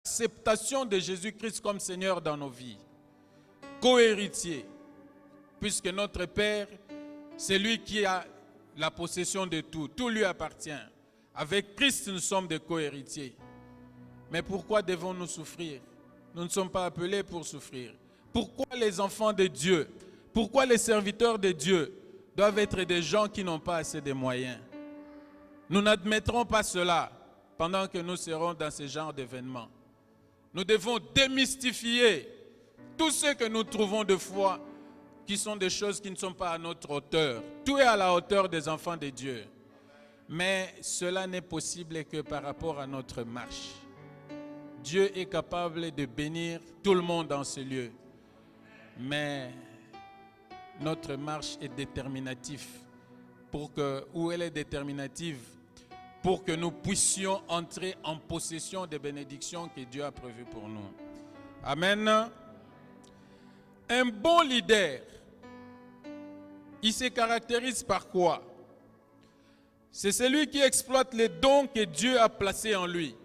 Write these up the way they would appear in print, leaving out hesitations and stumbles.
l'acceptation de Jésus-Christ comme Seigneur dans nos vies. Co-héritier, puisque notre Père, c'est lui qui a la possession de tout. Tout lui appartient. Avec Christ, nous sommes des co-héritiers. Mais pourquoi devons-nous souffrir? Nous ne sommes pas appelés pour souffrir. Pourquoi les enfants de Dieu, pourquoi les serviteurs de Dieu doivent être des gens qui n'ont pas assez de moyens? Nous n'admettrons pas cela pendant que nous serons dans ce genre d'événements. Nous devons démystifier tout ce que nous trouvons de foi qui sont des choses qui ne sont pas à notre hauteur. Tout est à la hauteur des enfants de Dieu. Mais cela n'est possible que par rapport à notre marche. Dieu est capable de bénir tout le monde dans ce lieu. Mais notre marche est déterminative. Où elle est déterminative? Pour que nous puissions entrer en possession des bénédictions que Dieu a prévues pour nous. Amen. Un bon leader, il se caractérise par quoi? C'est celui qui exploite les dons que Dieu a placés en lui.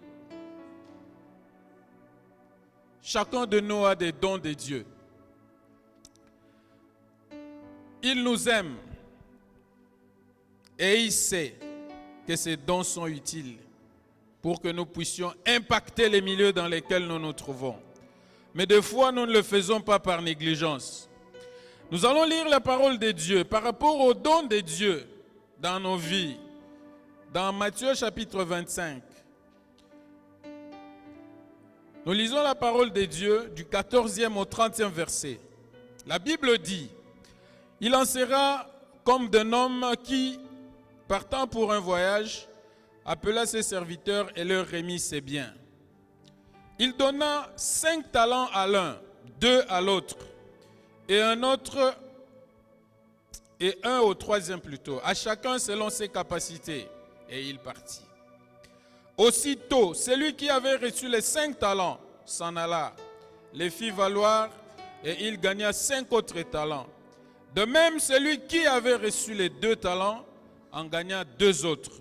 Chacun de nous a des dons de Dieu. Il nous aime et il sait que ces dons sont utiles pour que nous puissions impacter les milieux dans lesquels nous nous trouvons. Mais des fois, nous ne le faisons pas par négligence. Nous allons lire la parole de Dieu par rapport aux dons de Dieu dans nos vies. Dans Matthieu chapitre 25. Nous lisons la parole de Dieu du 14e au 30e verset. La Bible dit, « Il en sera comme d'un homme qui, partant pour un voyage, appela ses serviteurs et leur remit ses biens. Il donna 5 talents à l'un, 2 à l'autre, et un au troisième plutôt, à chacun selon ses capacités, et il partit. Aussitôt, celui qui avait reçu les 5 talents s'en alla, les fit valoir, et il gagna 5 autres talents. De même, celui qui avait reçu les 2 talents en gagna 2 autres.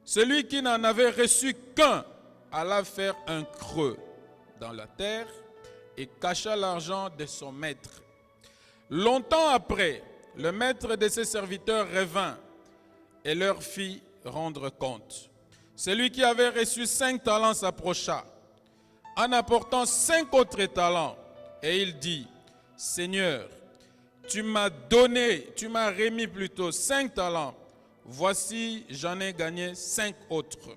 Celui qui n'en avait reçu qu'un alla faire un creux dans la terre et cacha l'argent de son maître. Longtemps après, le maître de ses serviteurs revint et leur fit rendre compte. Celui qui avait reçu 5 talents s'approcha, en apportant 5 autres talents, et il dit, « Seigneur, tu m'as remis plutôt 5 talents, voici j'en ai gagné 5 autres. »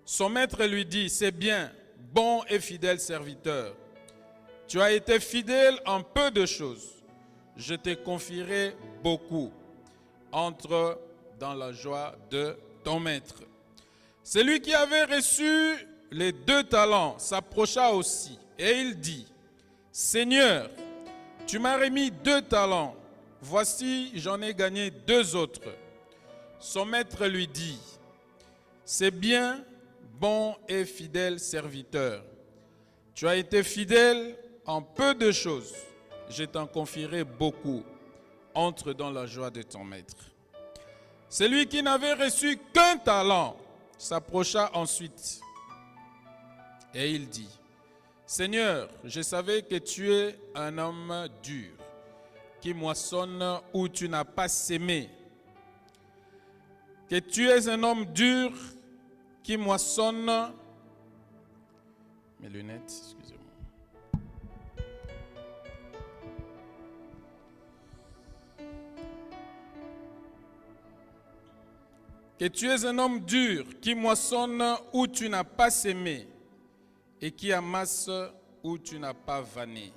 Son maître lui dit, « C'est bien, bon et fidèle serviteur. Tu as été fidèle en peu de choses. Je te confierai beaucoup. Entre dans la joie de ton maître. » Celui qui avait reçu les 2 talents s'approcha aussi et il dit, « Seigneur, tu m'as remis 2 talents. Voici, j'en ai gagné 2 autres. » Son maître lui dit, « C'est bien, bon et fidèle serviteur. Tu as été fidèle en peu de choses. Je t'en confierai beaucoup. Entre dans la joie de ton maître. » Celui qui n'avait reçu qu'un talent s'approcha ensuite et il dit, « Seigneur, je savais que tu es un homme dur, qui moissonne où tu n'as pas sémé. Que tu es un homme dur qui moissonne... » Mes lunettes, excusez-moi. Que tu es un homme dur qui moissonne où tu n'as pas sémé et qui amasse où tu n'as pas vanné.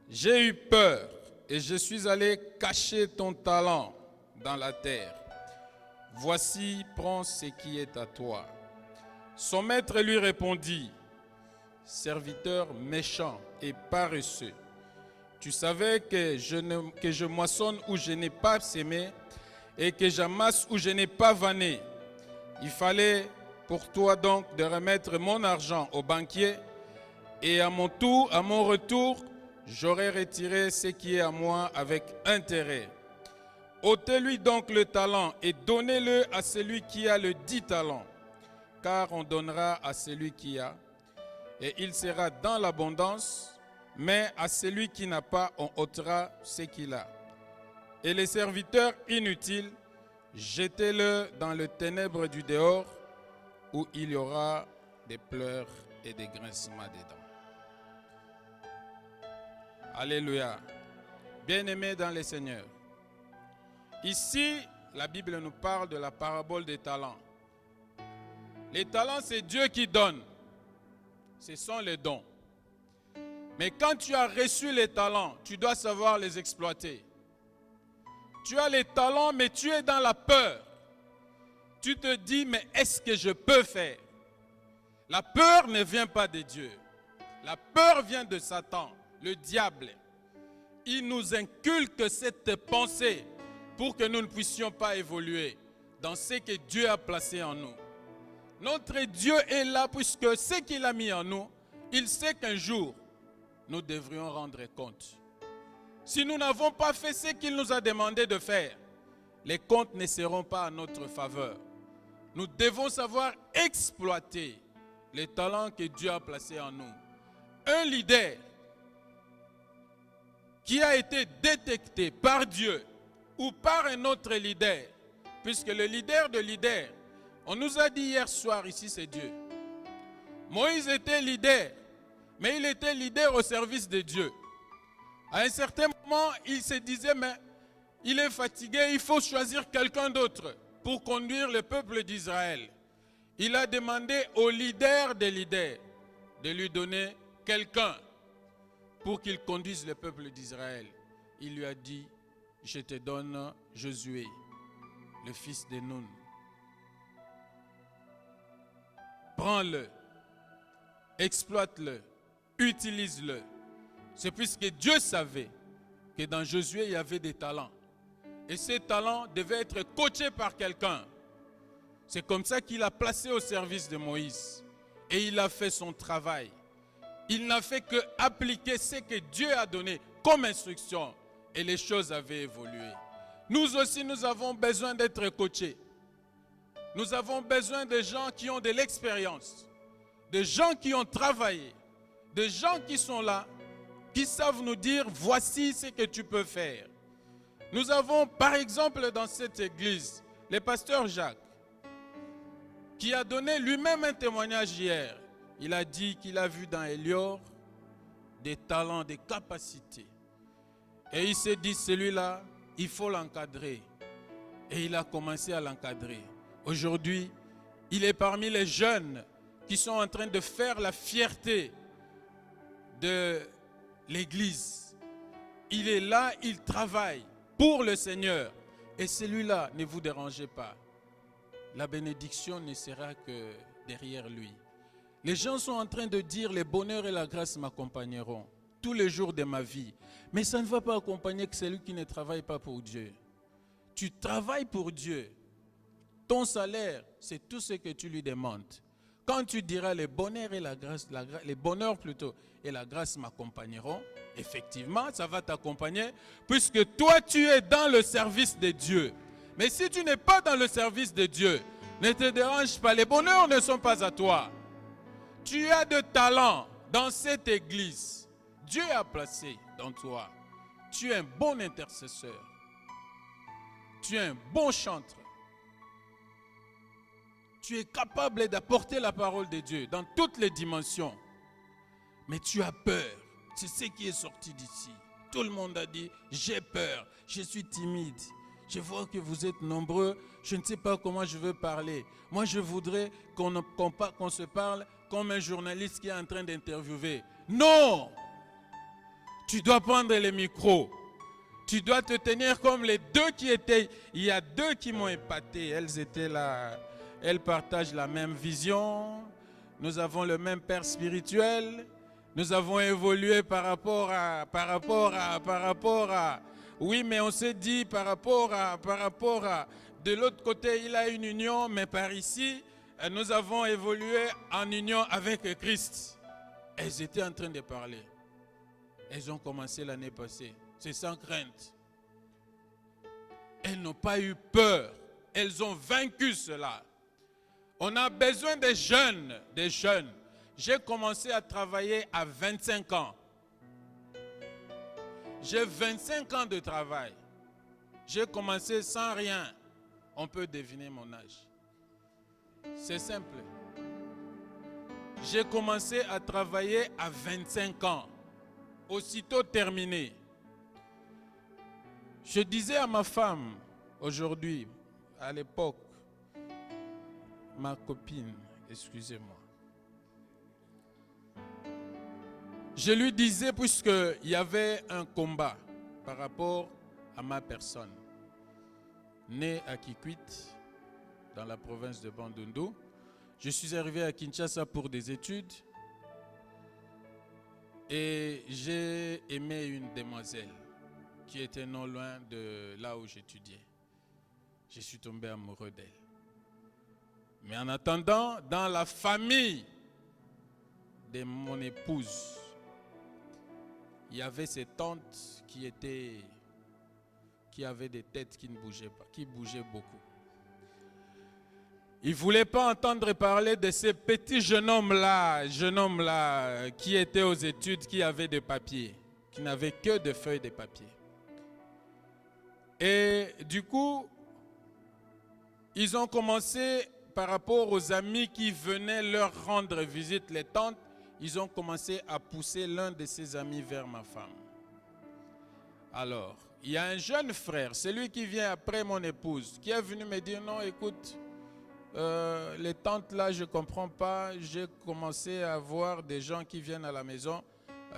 J'ai eu peur et je suis allé cacher ton talent dans la terre. Voici, prends ce qui est à toi. Son maître lui répondit, « Serviteur méchant et paresseux, tu savais que je moissonne où je n'ai pas sémé et que j'amasse où je n'ai pas vanné. Il fallait pour toi donc de remettre mon argent au banquier et à mon retour, j'aurai retiré ce qui est à moi avec intérêt. Ôtez-lui donc le talent et donnez-le à celui qui a le 10 talents. car on donnera à celui qui a, et il sera dans l'abondance, mais à celui qui n'a pas, on ôtera ce qu'il a. Et les serviteurs inutiles, jetez-le dans le ténèbre du dehors, où il y aura des pleurs et des grincements des dents. Alléluia. Bien-aimés dans le Seigneur, ici, la Bible nous parle de la parabole des talents. Les talents, c'est Dieu qui donne. Ce sont les dons. Mais quand tu as reçu les talents, tu dois savoir les exploiter. Tu as les talents, mais tu es dans la peur. Tu te dis, mais est-ce que je peux faire? La peur ne vient pas de Dieu. La peur vient de Satan, le diable. Il nous inculque cette pensée pour que nous ne puissions pas évoluer dans ce que Dieu a placé en nous. Notre Dieu est là puisque ce qu'il a mis en nous, il sait qu'un jour, nous devrions rendre compte. Si nous n'avons pas fait ce qu'il nous a demandé de faire, les comptes ne seront pas à notre faveur. Nous devons savoir exploiter les talents que Dieu a placés en nous. Un leader qui a été détecté par Dieu ou par un autre leader, puisque le leader de leader, on nous a dit hier soir ici, c'est Dieu. Moïse était leader, mais il était leader au service de Dieu. À un certain moment, il se disait, mais il est fatigué, il faut choisir quelqu'un d'autre pour conduire le peuple d'Israël. Il a demandé au leader des leaders de lui donner quelqu'un pour qu'il conduise le peuple d'Israël. Il lui a dit, je te donne Josué, le fils de Nun. Prends-le, exploite-le, utilise-le. C'est puisque Dieu savait que dans Josué, il y avait des talents. Et ces talents devaient être coachés par quelqu'un. C'est comme ça qu'il a placé au service de Moïse. Et il a fait son travail. Il n'a fait que appliquer ce que Dieu a donné comme instruction. Et les choses avaient évolué. Nous aussi, nous avons besoin d'être coachés. Nous avons besoin de gens qui ont de l'expérience. De gens qui ont travaillé. De gens qui sont là, qui savent nous dire, voici ce que tu peux faire. Nous avons par exemple dans cette église, le pasteur Jacques, qui a donné lui-même un témoignage hier. Il a dit qu'il a vu dans Elior des talents, des capacités. Et il s'est dit, celui-là, il faut l'encadrer. Et il a commencé à l'encadrer. Aujourd'hui, il est parmi les jeunes qui sont en train de faire la fierté de l'église. Il est là, il travaille pour le Seigneur. Et celui-là, ne vous dérangez pas. La bénédiction ne sera que derrière lui. Les gens sont en train de dire, le bonheur et la grâce m'accompagneront tous les jours de ma vie. Mais ça ne va pas accompagner que celui qui ne travaille pas pour Dieu. Tu travailles pour Dieu. Ton salaire, c'est tout ce que tu lui demandes. Quand tu diras le bonheur et la grâce, le bonheur plutôt et la grâce m'accompagneront, effectivement, ça va t'accompagner puisque toi, tu es dans le service de Dieu. Mais si tu n'es pas dans le service de Dieu, ne te dérange pas, les bonheurs ne sont pas à toi. Tu as de talent dans cette église. Dieu a placé dans toi. Tu es un bon intercesseur. Tu es un bon chanteur. Tu es capable d'apporter la parole de Dieu dans toutes les dimensions. Mais tu as peur. C'est ce qui est sorti d'ici. Tout le monde a dit, j'ai peur, je suis timide. Je vois que vous êtes nombreux, je ne sais pas comment je veux parler. Moi, je voudrais qu'on se parle comme un journaliste qui est en train d'interviewer. Non! Tu dois prendre les micros. Tu dois te tenir comme les deux qui étaient. Il y a deux qui m'ont épaté. Elles étaient là. Elles partagent la même vision. Nous avons le même père spirituel. Nous avons évolué par rapport à. Oui, mais on s'est dit par rapport à. De l'autre côté, il a une union, mais par ici, nous avons évolué en union avec Christ. Elles étaient en train de parler. Elles ont commencé l'année passée. C'est sans crainte. Elles n'ont pas eu peur. Elles ont vaincu cela. On a besoin des jeunes, des jeunes. J'ai commencé à travailler à 25 ans. J'ai 25 ans de travail. J'ai commencé sans rien. On peut deviner mon âge. C'est simple. J'ai commencé à travailler à 25 ans. Aussitôt terminé. Je disais à ma femme aujourd'hui, à l'époque, ma copine, excusez-moi. Je lui disais, puisqu'il y avait un combat par rapport à ma personne, né à Kikwit, dans la province de Bandundu. Je suis arrivé à Kinshasa pour des études et j'ai aimé une demoiselle qui était non loin de là où j'étudiais. Je suis tombé amoureux d'elle. Mais en attendant, dans la famille de mon épouse, il y avait ces tantes qui avaient des têtes qui ne bougeaient pas, qui bougeaient beaucoup. Ils ne voulaient pas entendre parler de ces petits jeunes hommes-là, qui étaient aux études, qui avaient des papiers, qui n'avaient que des feuilles de papier. Et du coup, ils ont commencé, par rapport aux amis qui venaient leur rendre visite, les tantes, ils ont commencé à pousser l'un de ses amis vers ma femme. Alors, il y a un jeune frère, celui qui vient après mon épouse, qui est venu me dire, non, écoute, les tantes là, je ne comprends pas, j'ai commencé à voir des gens qui viennent à la maison.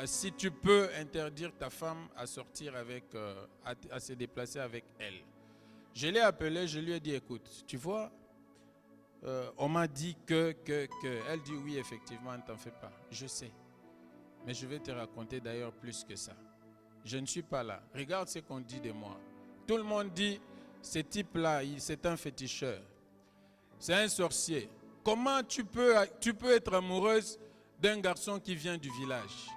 Si tu peux interdire ta femme à sortir avec, à se déplacer avec elle. Je l'ai appelé, je lui ai dit, écoute, tu vois, on m'a dit que. Elle dit oui, effectivement, ne t'en fais pas. Je sais. Mais je vais te raconter d'ailleurs plus que ça. Je ne suis pas là. Regarde ce qu'on dit de moi. Tout le monde dit, ce type-là, c'est un féticheur. C'est un sorcier. Comment tu peux être amoureuse d'un garçon qui vient du village?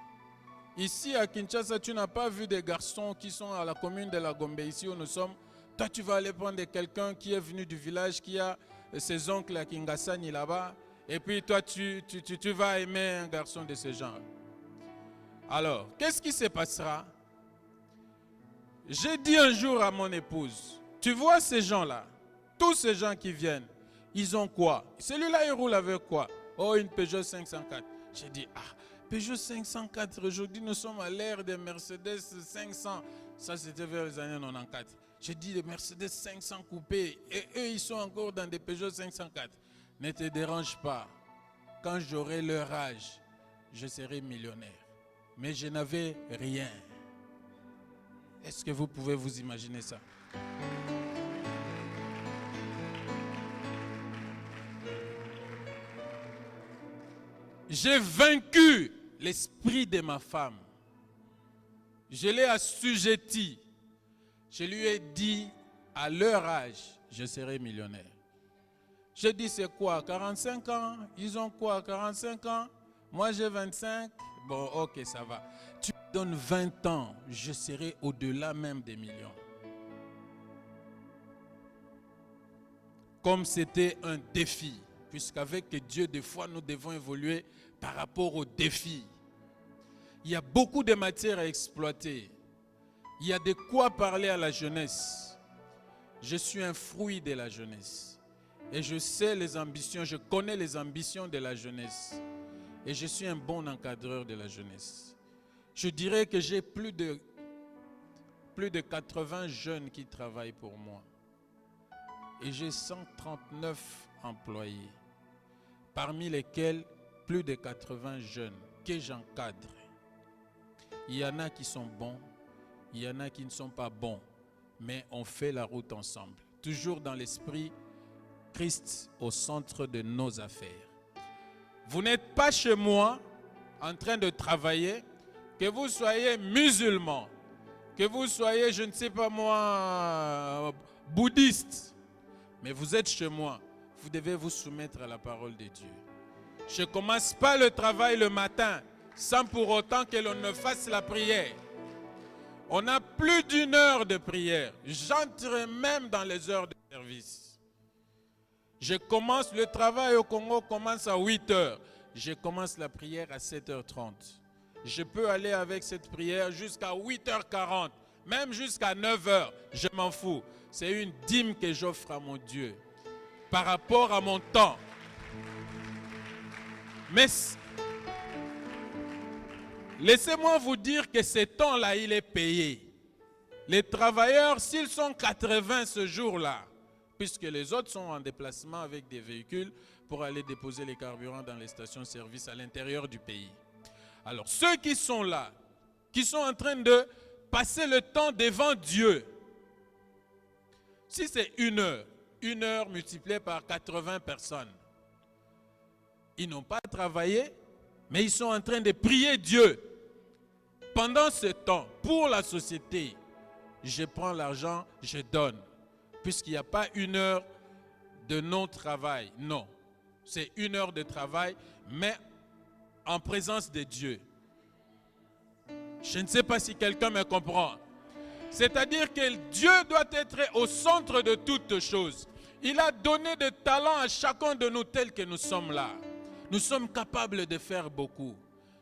Ici à Kinshasa, tu n'as pas vu des garçons qui sont à la commune de la Gombe, ici où nous sommes. Toi, tu vas aller prendre quelqu'un qui est venu du village, qui a ses oncles à Kingasani là-bas. Et puis toi, tu vas aimer un garçon de ce genre. Alors, qu'est-ce qui se passera? J'ai dit un jour à mon épouse, tu vois ces gens-là, tous ces gens qui viennent, ils ont quoi? Celui-là, il roule avec quoi? Oh, une Peugeot 504. J'ai dit, Peugeot 504, aujourd'hui nous sommes à l'ère des Mercedes 500. Ça, c'était vers les années 94. J'ai dit des Mercedes 500 coupés et eux, ils sont encore dans des Peugeot 504. Ne te dérange pas. Quand j'aurai leur âge, je serai millionnaire. Mais je n'avais rien. Est-ce que vous pouvez vous imaginer ça? J'ai vaincu l'esprit de ma femme. Je l'ai assujetti. Je lui ai dit, à leur âge, je serai millionnaire. J'ai dit, c'est quoi, 45 ans? Ils ont quoi, 45 ans? Moi, j'ai 25. Bon, ok, ça va. Tu me donnes 20 ans, je serai au-delà même des millions. Comme c'était un défi, puisqu'avec Dieu, des fois, nous devons évoluer par rapport aux défis. Il y a beaucoup de matières à exploiter. Il y a de quoi parler à la jeunesse. Je suis un fruit de la jeunesse. Et je sais les ambitions, je connais les ambitions de la jeunesse. Et je suis un bon encadreur de la jeunesse. Je dirais que j'ai plus de 80 jeunes qui travaillent pour moi. Et j'ai 139 employés, parmi lesquels plus de 80 jeunes que j'encadre. Il y en a qui sont bons, il y en a qui ne sont pas bons, mais on fait la route ensemble. Toujours dans l'esprit, Christ au centre de nos affaires. Vous n'êtes pas chez moi en train de travailler, que vous soyez musulman, que vous soyez, je ne sais pas moi, bouddhiste, mais vous êtes chez moi, vous devez vous soumettre à la parole de Dieu. Je ne commence pas le travail le matin sans pour autant que l'on ne fasse la prière. On a plus d'1 heure de prière. J'entre même dans les heures de service. Je commence le travail au Congo, commence à 8 heures. Je commence la prière à 7h30. Je peux aller avec cette prière jusqu'à 8h40, même jusqu'à 9h. Je m'en fous. C'est une dîme que j'offre à mon Dieu par rapport à mon temps. Mais laissez-moi vous dire que ce temps-là, il est payé. Les travailleurs, s'ils sont 80 ce jour-là, puisque les autres sont en déplacement avec des véhicules pour aller déposer les carburants dans les stations-service à l'intérieur du pays. Alors, ceux qui sont là, qui sont en train de passer le temps devant Dieu, si c'est 1 heure multipliée par 80 personnes, ils n'ont pas travaillé, mais ils sont en train de prier Dieu. Pendant ce temps, pour la société, je prends l'argent, je donne. Puisqu'il n'y a pas 1 heure de non-travail. Non, c'est 1 heure de travail, mais en présence de Dieu. Je ne sais pas si quelqu'un me comprend. C'est-à-dire que Dieu doit être au centre de toutes choses. Il a donné des talents à chacun de nous tels que nous sommes là. Nous sommes capables de faire beaucoup.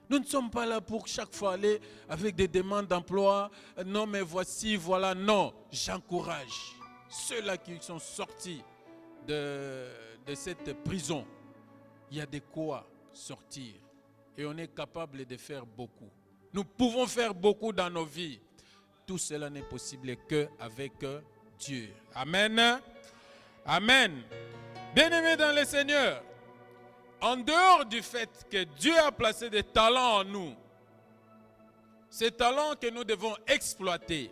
Nous ne sommes pas là pour chaque fois aller avec des demandes d'emploi. Non, mais voici, voilà. Non, j'encourage ceux-là qui sont sortis de cette prison. Il y a de quoi sortir. Et on est capable de faire beaucoup. Nous pouvons faire beaucoup dans nos vies. Tout cela n'est possible qu'avec Dieu. Amen. Amen. Bien-aimés dans le Seigneur, en dehors du fait que Dieu a placé des talents en nous, ces talents que nous devons exploiter.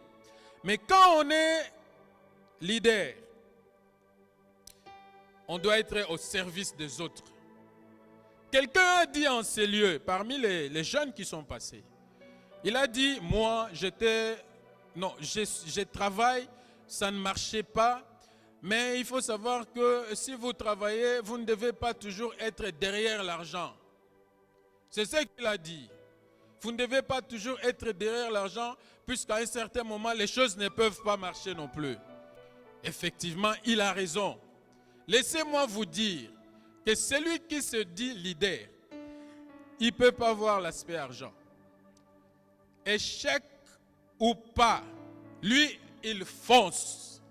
Mais quand on est leader, on doit être au service des autres. Quelqu'un a dit en ces lieux, parmi les jeunes qui sont passés, il a dit, moi, je travaille, ça ne marchait pas, mais il faut savoir que si vous travaillez, vous ne devez pas toujours être derrière l'argent. C'est ce qu'il a dit. Vous ne devez pas toujours être derrière l'argent, puisqu'à un certain moment, les choses ne peuvent pas marcher non plus. Effectivement, il a raison. Laissez-moi vous dire que celui qui se dit leader, il ne peut pas voir l'aspect argent. Échec ou pas, lui, il fonce.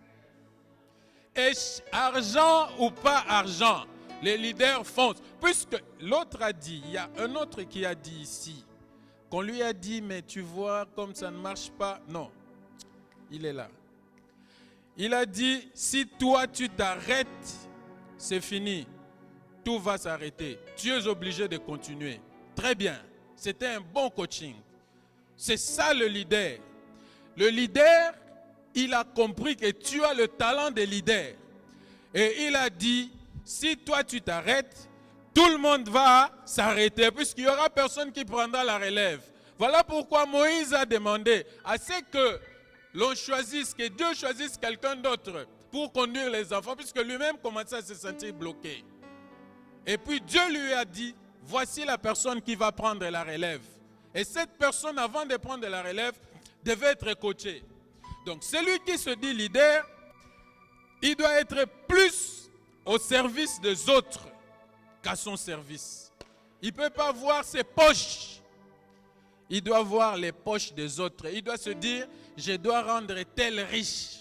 Argent ou pas argent, les leaders foncent. Puisque l'autre a dit, il y a un autre qui a dit ici, qu'on lui a dit, mais tu vois, comme ça ne marche pas. Non, il est là. Il a dit, si toi tu t'arrêtes, c'est fini. Tout va s'arrêter. Tu es obligé de continuer. Très bien. C'était un bon coaching. C'est ça le leader. Le leader, il a compris que tu as le talent de leader. Et il a dit, si toi tu t'arrêtes, tout le monde va s'arrêter puisqu'il n'y aura personne qui prendra la relève. Voilà pourquoi Moïse a demandé à ce que l'on choisisse, que Dieu choisisse quelqu'un d'autre pour conduire les enfants puisque lui-même commençait à se sentir bloqué. Et puis Dieu lui a dit, voici la personne qui va prendre la relève. Et cette personne, avant de prendre la relève, devait être coachée. Donc celui qui se dit leader, il doit être plus au service des autres qu'à son service. Il ne peut pas voir ses poches. Il doit voir les poches des autres. Il doit se dire, je dois rendre tel riche.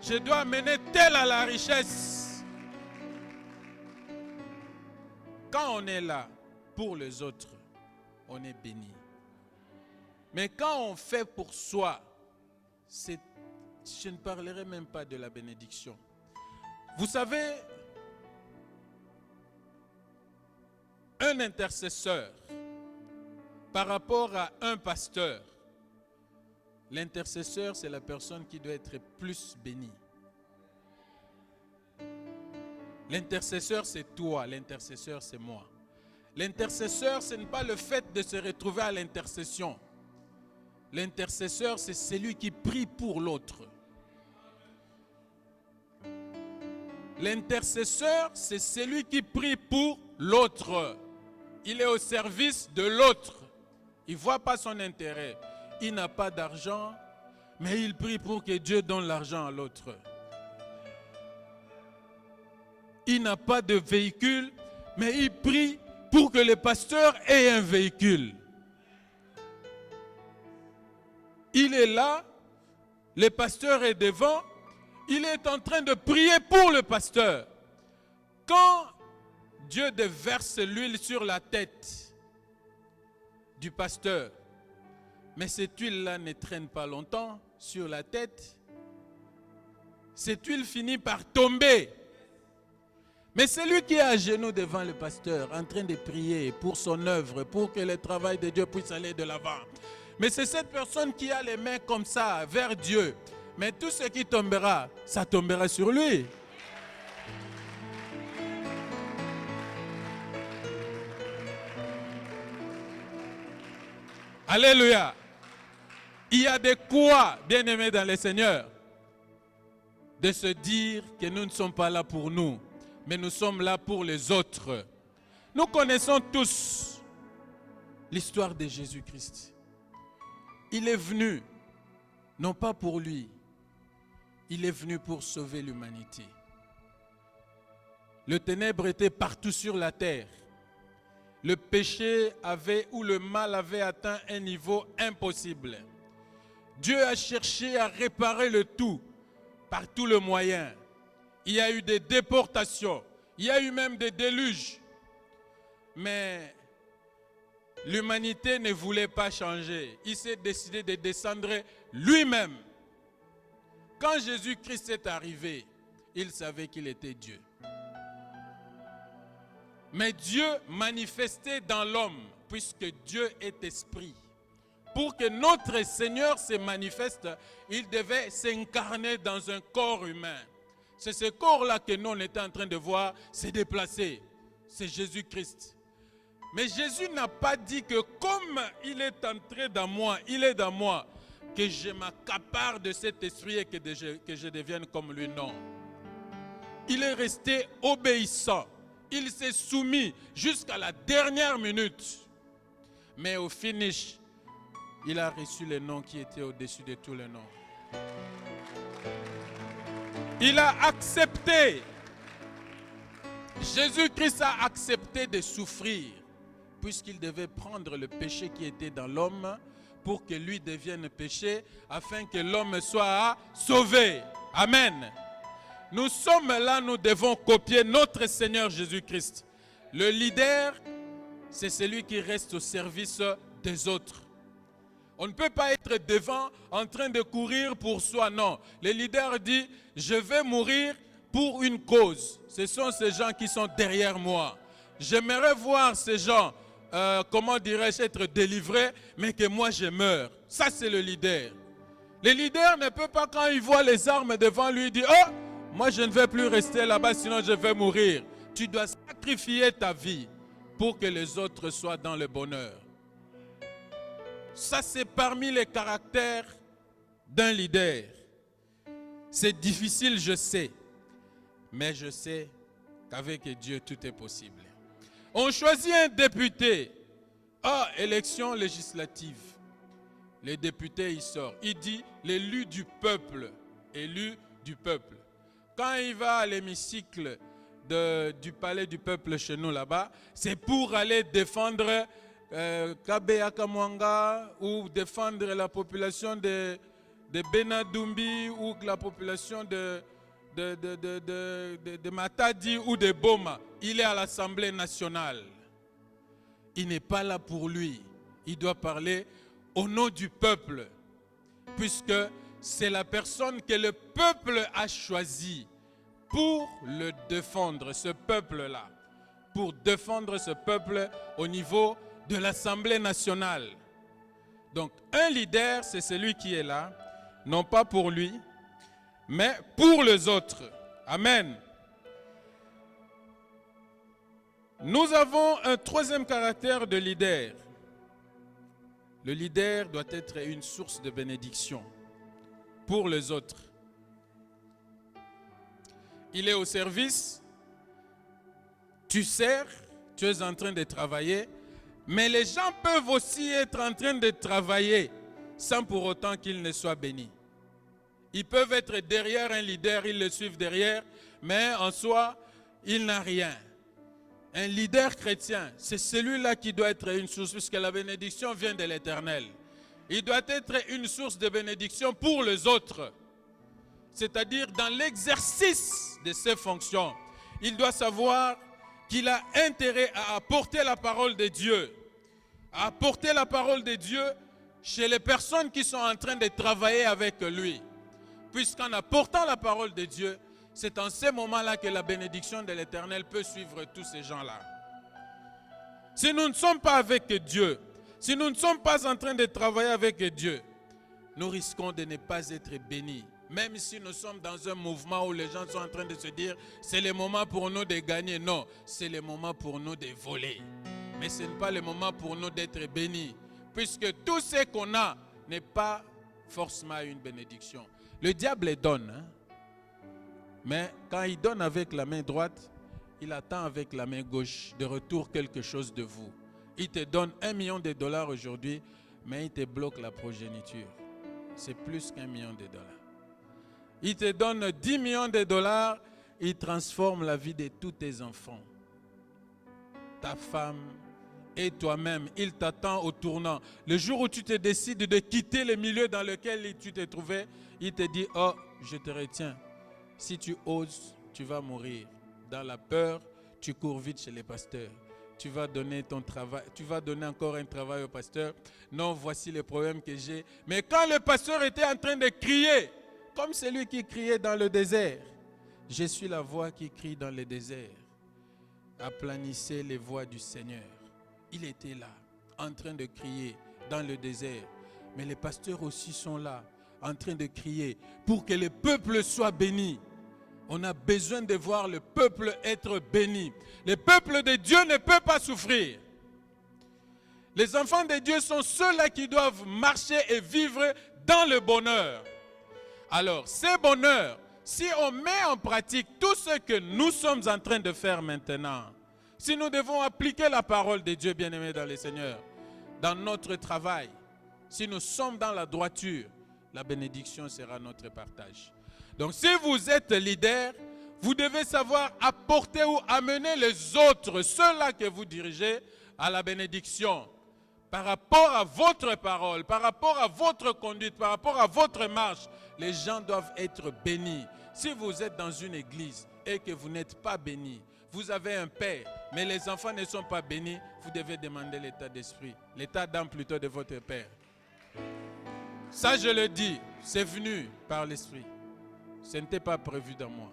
Je dois amener tel à la richesse. Quand on est là pour les autres, on est béni. Mais quand on fait pour soi, je ne parlerai même pas de la bénédiction. Vous savez, un intercesseur par rapport à un pasteur, l'intercesseur, c'est la personne qui doit être plus bénie. L'intercesseur, c'est toi. L'intercesseur, c'est moi. L'intercesseur, ce n'est pas le fait de se retrouver à l'intercession. L'intercesseur, c'est celui qui prie pour l'autre. L'intercesseur, c'est celui qui prie pour l'autre. Il est au service de l'autre. Il ne voit pas son intérêt. Il n'a pas d'argent, mais il prie pour que Dieu donne l'argent à l'autre. il n'a pas de véhicule, mais il prie pour que le pasteur ait un véhicule. Il est là, le pasteur est devant, il est en train de prier pour le pasteur. Quand Dieu déverse l'huile sur la tête du pasteur, mais cette huile-là ne traîne pas longtemps sur la tête, cette huile finit par tomber. Mais c'est lui qui est à genoux devant le pasteur, en train de prier pour son œuvre, pour que le travail de Dieu puisse aller de l'avant. Mais c'est cette personne qui a les mains comme ça, vers Dieu. Mais tout ce qui tombera, ça tombera sur lui. Alléluia. Il y a de quoi, bien-aimés dans le Seigneur, de se dire que nous ne sommes pas là pour nous, mais nous sommes là pour les autres. Nous connaissons tous l'histoire de Jésus-Christ. Il est venu, non pas pour lui, il est venu pour sauver l'humanité. Le ténèbre était partout sur la terre. Le péché ou le mal avait atteint un niveau impossible. Dieu a cherché à réparer le tout par tous les moyens. Il y a eu des déportations, il y a eu même des déluges. Mais l'humanité ne voulait pas changer. Il s'est décidé de descendre lui-même. Quand Jésus-Christ est arrivé, il savait qu'il était Dieu. Mais Dieu manifestait dans l'homme, puisque Dieu est esprit. Pour que notre Seigneur se manifeste, il devait s'incarner dans un corps humain. C'est ce corps-là que nous on était en train de voir se déplacer. C'est Jésus-Christ. Mais Jésus n'a pas dit que comme il est entré dans moi, il est dans moi, que je m'accapare de cet esprit et que je devienne comme lui. Non. Il est resté obéissant. Il s'est soumis jusqu'à la dernière minute. Mais au finish, il a reçu le nom qui était au-dessus de tous les noms. Il a accepté. Jésus-Christ a accepté de souffrir, puisqu'il devait prendre le péché qui était dans l'homme pour que lui devienne péché, afin que l'homme soit sauvé. Amen. Nous sommes là, nous devons copier notre Seigneur Jésus-Christ. Le leader, c'est celui qui reste au service des autres. On ne peut pas être devant en train de courir pour soi, non. Le leader dit, je vais mourir pour une cause. Ce sont ces gens qui sont derrière moi. J'aimerais voir ces gens, comment dirais-je, être délivrés, mais que moi je meure. Ça c'est le leader. Le leader ne peut pas, quand il voit les armes devant lui, dire, oh, moi je ne vais plus rester là-bas, sinon je vais mourir. Tu dois sacrifier ta vie pour que les autres soient dans le bonheur. Ça, c'est parmi les caractères d'un leader. C'est difficile, je sais. Mais je sais qu'avec Dieu, tout est possible. On choisit un député. Ah, élection législative. Le député, il sort. Il dit l'élu du peuple. Élu du peuple. Quand il va à l'hémicycle du palais du peuple chez nous là-bas, c'est pour aller défendre Kabea Kamwanga ou défendre la population de Benadumbi ou la population de Matadi ou de Boma. Il est à l'Assemblée nationale. Il n'est pas là pour lui. Il doit parler au nom du peuple, puisque c'est la personne que le peuple a choisie pour le défendre, ce peuple-là. Pour défendre ce peuple au niveau de l'Assemblée nationale. Donc, un leader, c'est celui qui est là, non pas pour lui, mais pour les autres. Amen. Nous avons un troisième caractère de leader. Le leader doit être une source de bénédiction pour les autres. Il est au service, tu sers, tu es en train de travailler, mais les gens peuvent aussi être en train de travailler sans pour autant qu'ils ne soient bénis. Ils peuvent être derrière un leader, ils le suivent derrière, mais en soi, il n'a rien. Un leader chrétien, c'est celui-là qui doit être une source, puisque la bénédiction vient de l'Éternel. Il doit être une source de bénédiction pour les autres. C'est-à-dire dans l'exercice de ses fonctions. Il doit savoir qu'il a intérêt à apporter la parole de Dieu. À apporter la parole de Dieu chez les personnes qui sont en train de travailler avec lui. Puisqu'en apportant la parole de Dieu, c'est en ces moments-là que la bénédiction de l'Éternel peut suivre tous ces gens-là. Si nous ne sommes pas avec Dieu, si nous ne sommes pas en train de travailler avec Dieu, nous risquons de ne pas être bénis. Même si nous sommes dans un mouvement où les gens sont en train de se dire c'est le moment pour nous de gagner. Non, c'est le moment pour nous de voler. Mais ce n'est pas le moment pour nous d'être bénis. Puisque tout ce qu'on a n'est pas forcément une bénédiction. Le diable donne. Mais quand il donne avec la main droite, il attend avec la main gauche de retour quelque chose de vous. Il te donne $1 million aujourd'hui, mais il te bloque la progéniture. C'est plus qu'$1 million. Il te donne $10 millions, il transforme la vie de tous tes enfants. Ta femme et toi-même, il t'attend au tournant. Le jour où tu te décides de quitter le milieu dans lequel tu te trouvais, il te dit, oh, je te retiens. Si tu oses, tu vas mourir. Dans la peur, tu cours vite chez les pasteurs. Tu vas donner ton travail, tu vas donner encore un travail au pasteur. Non, voici les problèmes que j'ai. Mais quand le pasteur était en train de crier, comme celui qui criait dans le désert, je suis la voix qui crie dans le désert. Aplanissez les voies du Seigneur. Il était là, en train de crier dans le désert. Mais les pasteurs aussi sont là, en train de crier pour que le peuple soit béni. On a besoin de voir le peuple être béni. Le peuple de Dieu ne peut pas souffrir. Les enfants de Dieu sont ceux-là qui doivent marcher et vivre dans le bonheur. Alors, ce bonheur, si on met en pratique tout ce que nous sommes en train de faire maintenant, si nous devons appliquer la parole de Dieu, bien-aimés dans le Seigneur, dans notre travail, si nous sommes dans la droiture, la bénédiction sera notre partage. Donc si vous êtes leader, vous devez savoir apporter ou amener les autres, ceux-là que vous dirigez, à la bénédiction. Par rapport à votre parole, par rapport à votre conduite, par rapport à votre marche, les gens doivent être bénis. Si vous êtes dans une église et que vous n'êtes pas béni, vous avez un père, mais les enfants ne sont pas bénis, vous devez demander l'état d'esprit, l'état d'âme plutôt de votre père. Ça, je le dis, c'est venu par l'esprit. Ce n'était pas prévu dans moi.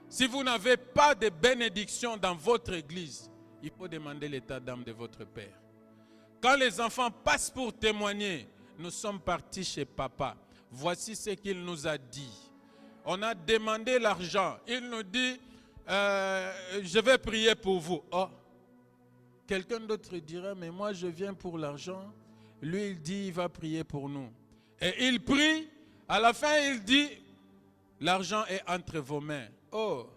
Si vous n'avez pas de bénédiction dans votre église, il faut demander l'état d'âme de votre père. Quand les enfants passent pour témoigner, nous sommes partis chez papa. Voici ce qu'il nous a dit. On a demandé l'argent. Il nous dit, je vais prier pour vous. Oh, quelqu'un d'autre dira, mais moi je viens pour l'argent. Lui, il dit, il va prier pour nous. Et il prie. À la fin, il dit, l'argent est entre vos mains. Oh,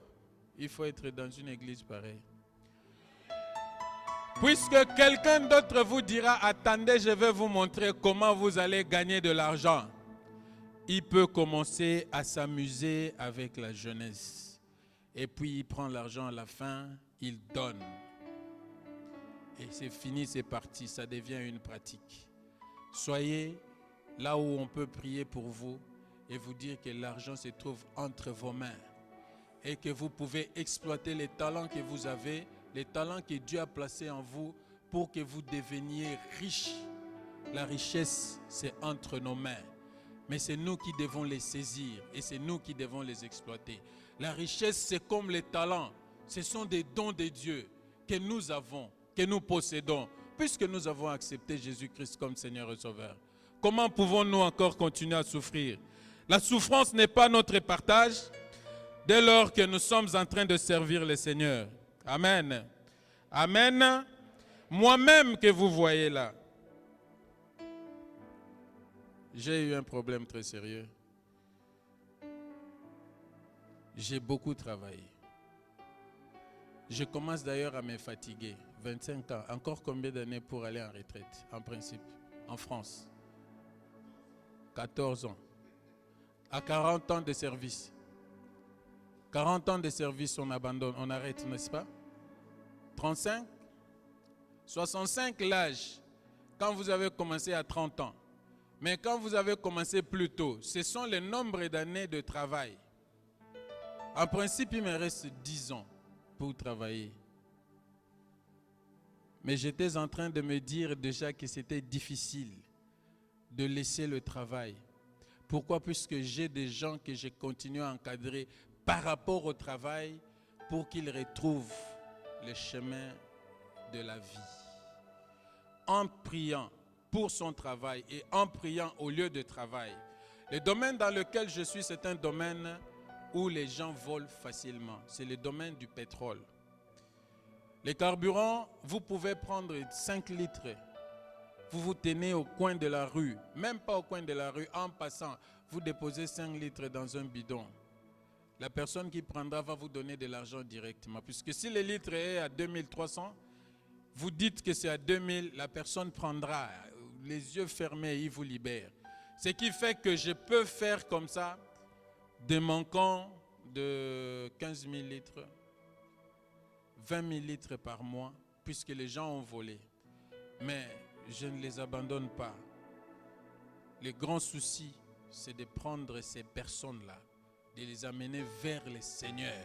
il faut être dans une église pareille. Puisque quelqu'un d'autre vous dira, attendez, je vais vous montrer comment vous allez gagner de l'argent. Il peut commencer à s'amuser avec la jeunesse. Et puis il prend l'argent à la fin, il donne. Et c'est fini, c'est parti, ça devient une pratique. Soyez là où on peut prier pour vous et vous dire que l'argent se trouve entre vos mains. Et que vous pouvez exploiter les talents que vous avez, les talents que Dieu a placés en vous pour que vous deveniez riches. La richesse, c'est entre nos mains. Mais c'est nous qui devons les saisir et c'est nous qui devons les exploiter. La richesse, c'est comme les talents. Ce sont des dons de Dieu que nous avons, que nous possédons, puisque nous avons accepté Jésus-Christ comme Seigneur et Sauveur. Comment pouvons-nous encore continuer à souffrir? La souffrance n'est pas notre partage dès lors que nous sommes en train de servir le Seigneur. Amen. Amen. Moi-même que vous voyez là, j'ai eu un problème très sérieux. J'ai beaucoup travaillé. Je commence d'ailleurs à me fatiguer. 25 ans. Encore combien d'années pour aller en retraite, en principe, en France? 14 ans. À 40 ans de service. 40 ans de service, on abandonne, on arrête, n'est-ce pas? 35? 65 l'âge, quand vous avez commencé à 30 ans. Mais quand vous avez commencé plus tôt, ce sont les nombres d'années de travail. En principe, il me reste 10 ans pour travailler. Mais j'étais en train de me dire déjà que c'était difficile de laisser le travail. Pourquoi? Puisque j'ai des gens que j'ai continué à encadrer par rapport au travail pour qu'ils retrouvent le chemin de la vie. En priant pour son travail et en priant au lieu de travail. Le domaine dans lequel je suis, c'est un domaine où les gens volent facilement. C'est le domaine du pétrole. Les carburants, vous pouvez prendre 5 litres. Vous vous tenez au coin de la rue, même pas au coin de la rue, en passant, vous déposez 5 litres dans un bidon. La personne qui prendra va vous donner de l'argent directement. Puisque si le litre est à 2300, vous dites que c'est à 2000, la personne prendra, les yeux fermés, il vous libère. Ce qui fait que je peux faire comme ça, des manquants de 15 000 litres, 20 000 litres par mois, puisque les gens ont volé. Mais je ne les abandonne pas. Le grand souci, c'est de prendre ces personnes-là, de les amener vers le Seigneur.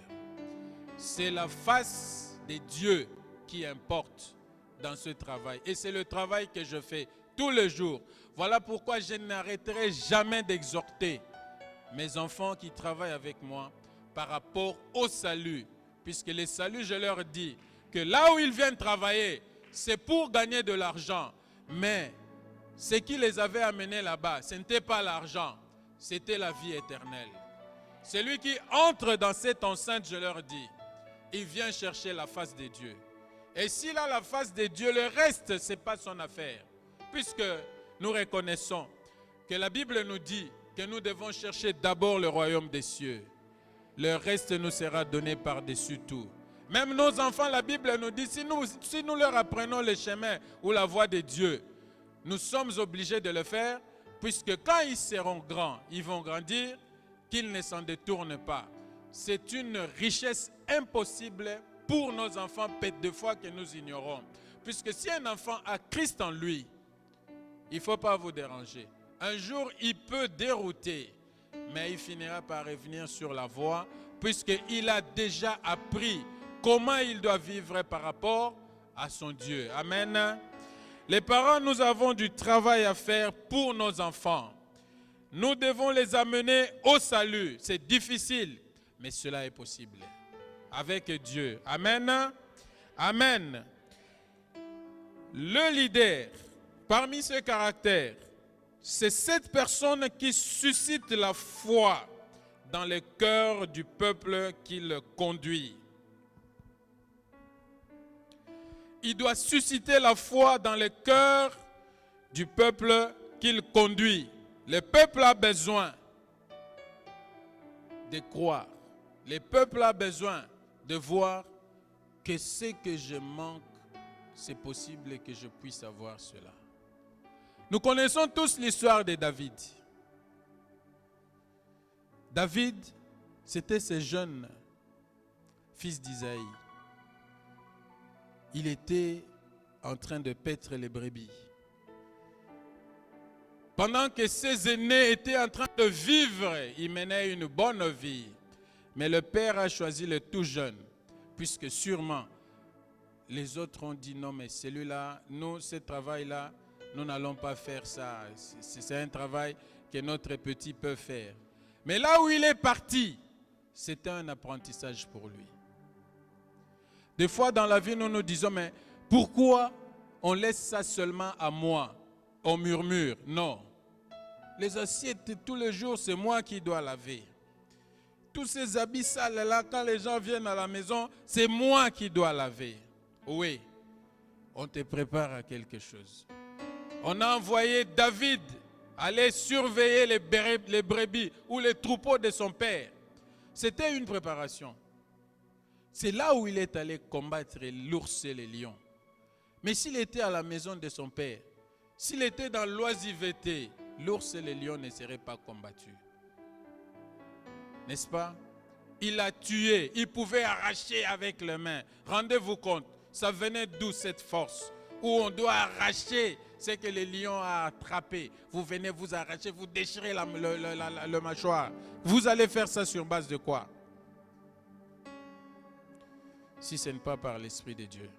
C'est la face de Dieu qui importe dans ce travail. Et c'est le travail que je fais tous les jours. Voilà pourquoi je n'arrêterai jamais d'exhorter mes enfants qui travaillent avec moi par rapport au salut. Puisque le salut, je leur dis que là où ils viennent travailler, c'est pour gagner de l'argent. Mais ce qui les avait amenés là-bas, ce n'était pas l'argent, c'était la vie éternelle. Celui qui entre dans cette enceinte, je leur dis, il vient chercher la face de Dieu. Et s'il a la face de Dieu, le reste, ce n'est pas son affaire. Puisque nous reconnaissons que la Bible nous dit que nous devons chercher d'abord le royaume des cieux. Le reste nous sera donné par-dessus tout. Même nos enfants, la Bible nous dit, si nous leur apprenons le chemin ou la voie de Dieu, nous sommes obligés de le faire, puisque quand ils seront grands, ils vont grandir, qu'ils ne s'en détournent pas. C'est une richesse impossible pour nos enfants, peut-être de fois que nous ignorons. Puisque si un enfant a Christ en lui, il ne faut pas vous déranger. Un jour, il peut dérouter, mais il finira par revenir sur la voie, puisqu'il a déjà appris comment il doit vivre par rapport à son Dieu. Amen. Les parents, nous avons du travail à faire pour nos enfants. Nous devons les amener au salut. C'est difficile, mais cela est possible. Avec Dieu. Amen. Amen. Le leader, parmi ses caractères, c'est cette personne qui suscite la foi dans le cœur du peuple qu'il conduit. Il doit susciter la foi dans le cœur du peuple qu'il conduit. Le peuple a besoin de croire. Le peuple a besoin de voir que ce que je manque, c'est possible que je puisse avoir cela. Nous connaissons tous l'histoire de David. David, c'était ce jeune fils d'Isaïe. Il était en train de paître les brebis. Pendant que ses aînés étaient en train de vivre, il menait une bonne vie. Mais le père a choisi le tout jeune, puisque sûrement les autres ont dit non, mais celui-là, nous, ce travail-là, nous n'allons pas faire ça. C'est un travail que notre petit peut faire. Mais là où il est parti, c'était un apprentissage pour lui. Des fois dans la vie, nous nous disons, mais pourquoi on laisse ça seulement à moi? On murmure. Non. Les assiettes, tous les jours, c'est moi qui dois laver. Tous ces habits sales là, quand les gens viennent à la maison, c'est moi qui dois laver. Oui, on te prépare à quelque chose. On a envoyé David aller surveiller les brebis ou les troupeaux de son père. C'était une préparation. C'est là où il est allé combattre l'ours et les lions. Mais s'il était à la maison de son père, s'il était dans l'oisiveté, l'ours et les lions ne seraient pas combattus. N'est-ce pas? Il a tué. Il pouvait arracher avec les mains. Rendez-vous compte, ça venait d'où cette force? Où on doit arracher ce que le lion a attrapé. Vous venez vous arracher, vous déchirez le mâchoire. Vous allez faire ça sur base de quoi? Si ce n'est pas par l'Esprit de Dieu.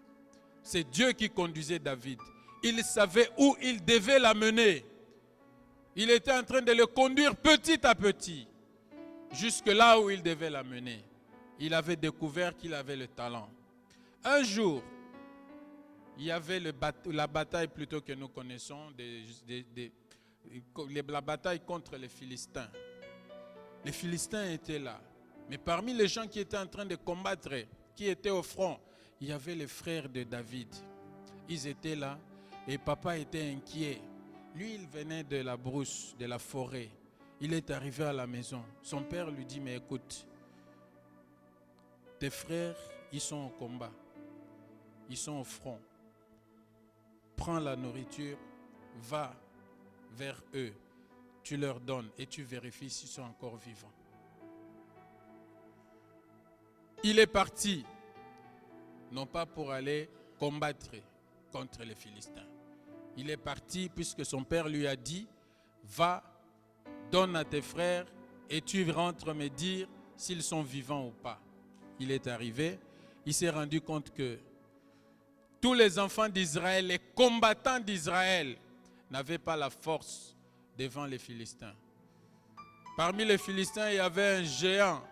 C'est Dieu qui conduisait David. Il savait où il devait l'amener. Il était en train de le conduire petit à petit, jusque là où il devait l'amener. Il avait découvert qu'il avait le talent. Un jour, il y avait la bataille plutôt que nous connaissons, la bataille contre les Philistins. Les Philistins étaient là. Mais parmi les gens qui étaient en train de combattre, qui étaient au front, il y avait les frères de David. Ils étaient là et papa était inquiet. Lui, il venait de la brousse, de la forêt. Il est arrivé à la maison. Son père lui dit, mais écoute, tes frères, ils sont au combat. Ils sont au front. Prends la nourriture, va vers eux. Tu leur donnes et tu vérifies s'ils sont encore vivants. Il est parti, non pas pour aller combattre contre les Philistins. Il est parti puisque son père lui a dit, va, donne à tes frères et tu rentres me dire s'ils sont vivants ou pas. Il est arrivé, il s'est rendu compte que tous les enfants d'Israël, les combattants d'Israël, n'avaient pas la force devant les Philistins. Parmi les Philistins, il y avait un géant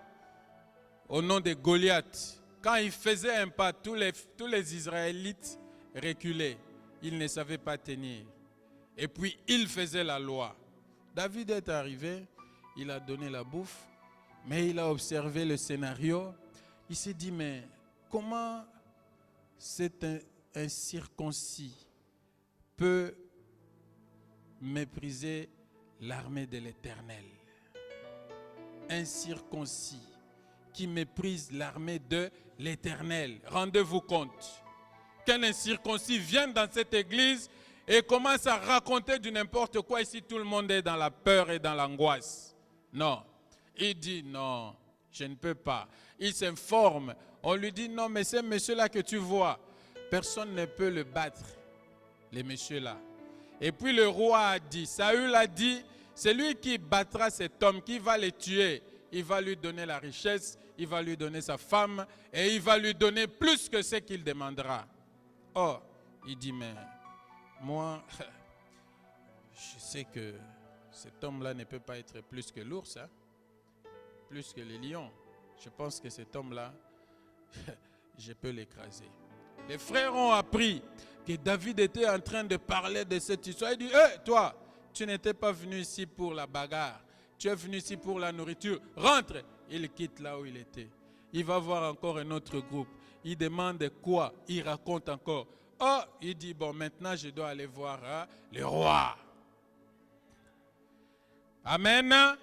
au nom de Goliath. Quand il faisait un pas, tous les Israélites reculaient. Ils ne savaient pas tenir. Et puis, il faisait la loi. David est arrivé, il a donné la bouffe, mais il a observé le scénario. Il s'est dit, mais comment c'est un circoncis peut mépriser l'armée de l'Éternel? Un circoncis qui méprise l'armée de l'Éternel. Rendez-vous compte qu'un incirconcis vient dans cette église et commence à raconter du n'importe quoi. Ici, tout le monde est dans la peur et dans l'angoisse. Non. Il dit non, je ne peux pas. Il s'informe. On lui dit non, mais ce monsieur-là que tu vois, personne ne peut le battre, les messieurs-là. Et puis le roi a dit, Saül a dit, c'est lui qui battra cet homme, qui va le tuer. Il va lui donner la richesse, il va lui donner sa femme et il va lui donner plus que ce qu'il demandera. Oh, il dit, mais moi, je sais que cet homme-là ne peut pas être plus que l'ours, hein? Plus que le lion. Je pense que cet homme-là, je peux l'écraser. Les frères ont appris que David était en train de parler de cette histoire. Il dit, hey, toi, tu n'étais pas venu ici pour la bagarre. Tu es venu ici pour la nourriture. Rentre. Il quitte là où il était. Il va voir encore un autre groupe. Il demande quoi? Il raconte encore. Oh, il dit, bon, maintenant je dois aller voir le roi. Amen.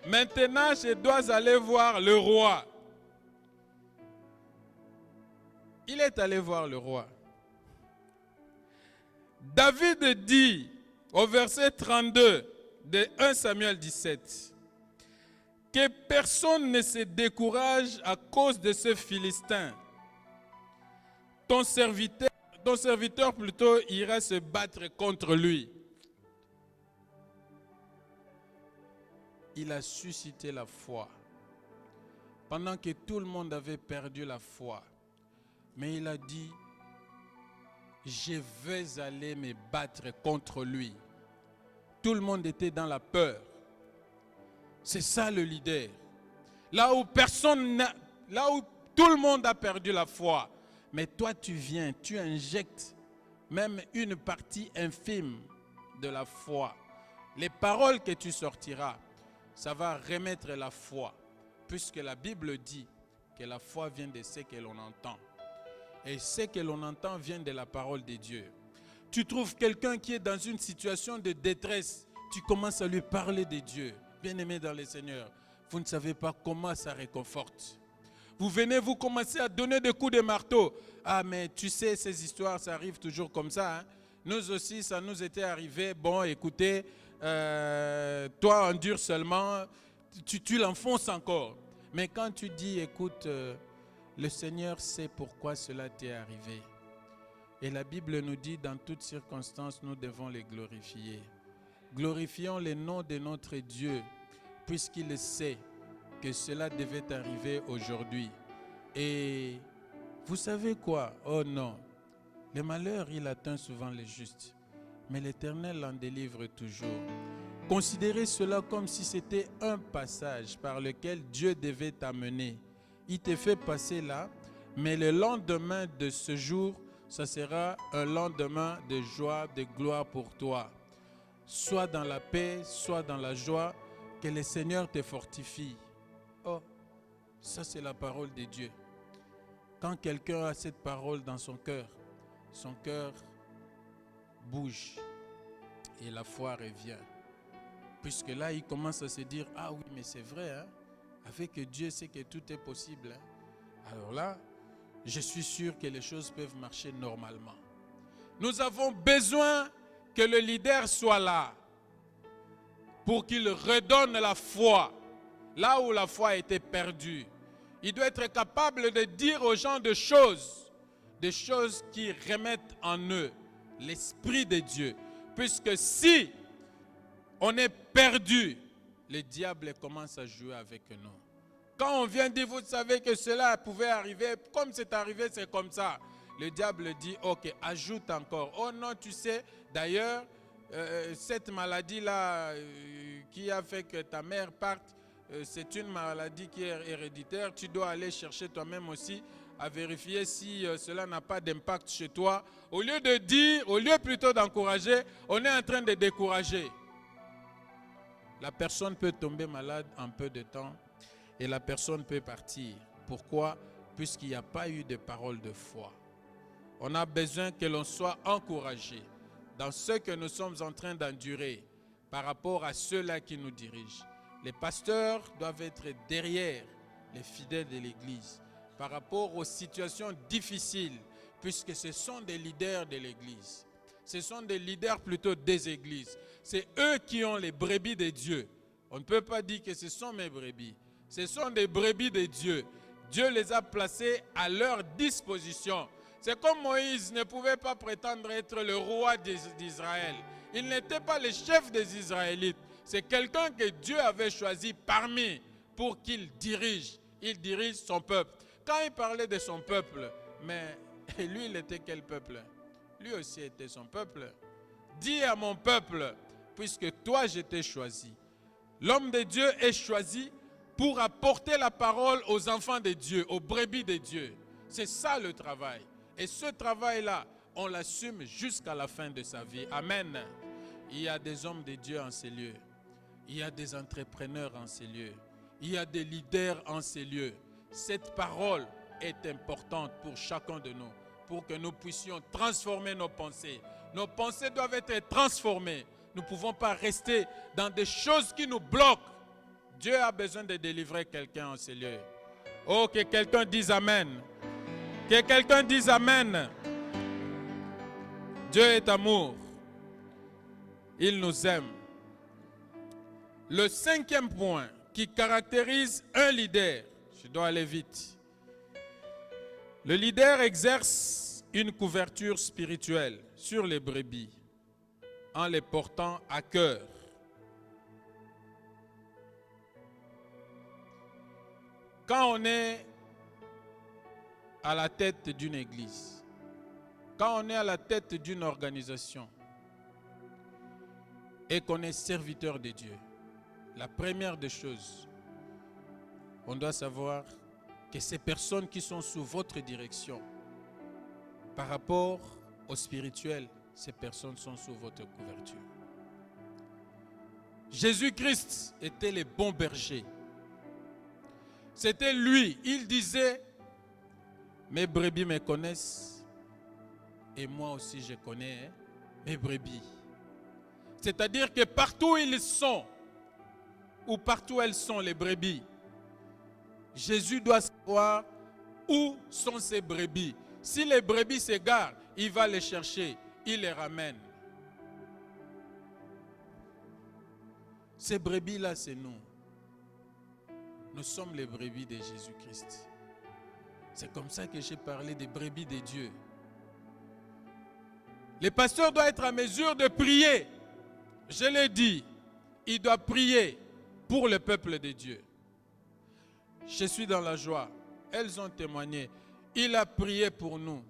Maintenant, je dois aller voir le roi. Il est allé voir le roi. David dit au verset 32 de 1 Samuel 17 que personne ne se décourage à cause de ce Philistin. Ton serviteur plutôt ira se battre contre lui. Il a suscité la foi. Pendant que tout le monde avait perdu la foi. Mais il a dit, je vais aller me battre contre lui. Tout le monde était dans la peur. C'est ça le leader. Là où tout le monde a perdu la foi. Mais toi tu viens, tu injectes même une partie infime de la foi. Les paroles que tu sortiras, ça va remettre la foi. Puisque la Bible dit que la foi vient de ce que l'on entend. Et ce que l'on entend vient de la parole de Dieu. Tu trouves quelqu'un qui est dans une situation de détresse, tu commences à lui parler de Dieu. Bien-aimé dans le Seigneur, vous ne savez pas comment ça réconforte. Vous venez, vous commencez à donner des coups de marteau. Ah, mais tu sais, ces histoires, ça arrive toujours comme ça. Hein? Nous aussi, ça nous était arrivé. Bon, écoutez, toi, endure seulement, tu l'enfonces encore. Mais quand tu dis, écoute, le Seigneur sait pourquoi cela t'est arrivé. Et la Bible nous dit, dans toutes circonstances, nous devons les glorifier. Glorifions le nom de notre Dieu, puisqu'il sait que cela devait arriver aujourd'hui. Et vous savez quoi? Oh non, le malheur, il atteint souvent les justes, mais l'Éternel en délivre toujours. Considérez cela comme si c'était un passage par lequel Dieu devait t'amener. Il te fait passer là, mais le lendemain de ce jour, ça sera un lendemain de joie, de gloire pour toi. Soit dans la paix, soit dans la joie, que le Seigneur te fortifie. Oh, ça c'est la parole de Dieu. Quand quelqu'un a cette parole dans son cœur bouge et la foi revient. Puisque là, il commence à se dire, ah oui, mais c'est vrai, hein? Avec Dieu, c'est que tout est possible. Hein? Alors là, je suis sûr que les choses peuvent marcher normalement. Nous avons besoin que le leader soit là pour qu'il redonne la foi là où la foi a été perdue. Il doit être capable de dire aux gens des choses qui remettent en eux l'Esprit de Dieu. Puisque si on est perdu, le diable commence à jouer avec nous. Quand on vient dire, vous savez que cela pouvait arriver, comme c'est arrivé, c'est comme ça. Le diable dit, ok, ajoute encore. Oh non, tu sais, d'ailleurs, cette maladie-là qui a fait que ta mère parte, c'est une maladie qui est héréditaire. Tu dois aller chercher toi-même aussi à vérifier si cela n'a pas d'impact chez toi. Au lieu de dire, au lieu plutôt d'encourager, on est en train de décourager. La personne peut tomber malade en peu de temps et la personne peut partir. Pourquoi? Puisqu'il n'y a pas eu de parole de foi. On a besoin que l'on soit encouragé dans ce que nous sommes en train d'endurer par rapport à ceux-là qui nous dirigent. Les pasteurs doivent être derrière les fidèles de l'Église par rapport aux situations difficiles, puisque ce sont des leaders de l'Église. Ce sont des leaders plutôt des églises. C'est eux qui ont les brebis de Dieu. On ne peut pas dire que ce sont mes brebis. Ce sont des brebis de Dieu. Dieu les a placés à leur disposition. C'est comme Moïse ne pouvait pas prétendre être le roi d'Israël. Il n'était pas le chef des Israélites. C'est quelqu'un que Dieu avait choisi parmi pour qu'il dirige. Il dirige son peuple. Quand il parlait de son peuple, mais lui, il était quel peuple? Lui aussi était son peuple. Dis à mon peuple, puisque toi je t'ai choisi. L'homme de Dieu est choisi pour apporter la parole aux enfants de Dieu, aux brebis de Dieu. C'est ça le travail. Et ce travail-là, on l'assume jusqu'à la fin de sa vie. Amen. Il y a des hommes de Dieu en ces lieux. Il y a des entrepreneurs en ces lieux. Il y a des leaders en ces lieux. Cette parole est importante pour chacun de nous, pour que nous puissions transformer nos pensées. Nos pensées doivent être transformées. Nous ne pouvons pas rester dans des choses qui nous bloquent. Dieu a besoin de délivrer quelqu'un en ces lieux. Oh, que quelqu'un dise Amen. Que quelqu'un dise Amen. Dieu est amour. Il nous aime. Le cinquième point qui caractérise un leader, je dois aller vite. Le leader exerce une couverture spirituelle sur les brebis en les portant à cœur. Quand on est à la tête d'une église, quand on est à la tête d'une organisation et qu'on est serviteur de Dieu, la première des choses, on doit savoir que ces personnes qui sont sous votre direction, par rapport au spirituel, ces personnes sont sous votre couverture. Jésus-Christ était le bon berger. C'était lui, il disait, mes brebis me connaissent et moi aussi je connais mes brebis. C'est-à-dire que partout où ils sont, ou partout où elles sont les brebis, Jésus doit savoir où sont ces brebis. Si les brebis s'égarent, il va les chercher, il les ramène. Ces brebis-là, c'est nous. Nous sommes les brebis de Jésus-Christ. C'est comme ça que j'ai parlé des brebis de Dieu. Le pasteur doit être en mesure de prier. Je l'ai dit, il doit prier pour le peuple de Dieu. Je suis dans la joie. Elles ont témoigné. Il a prié pour nous.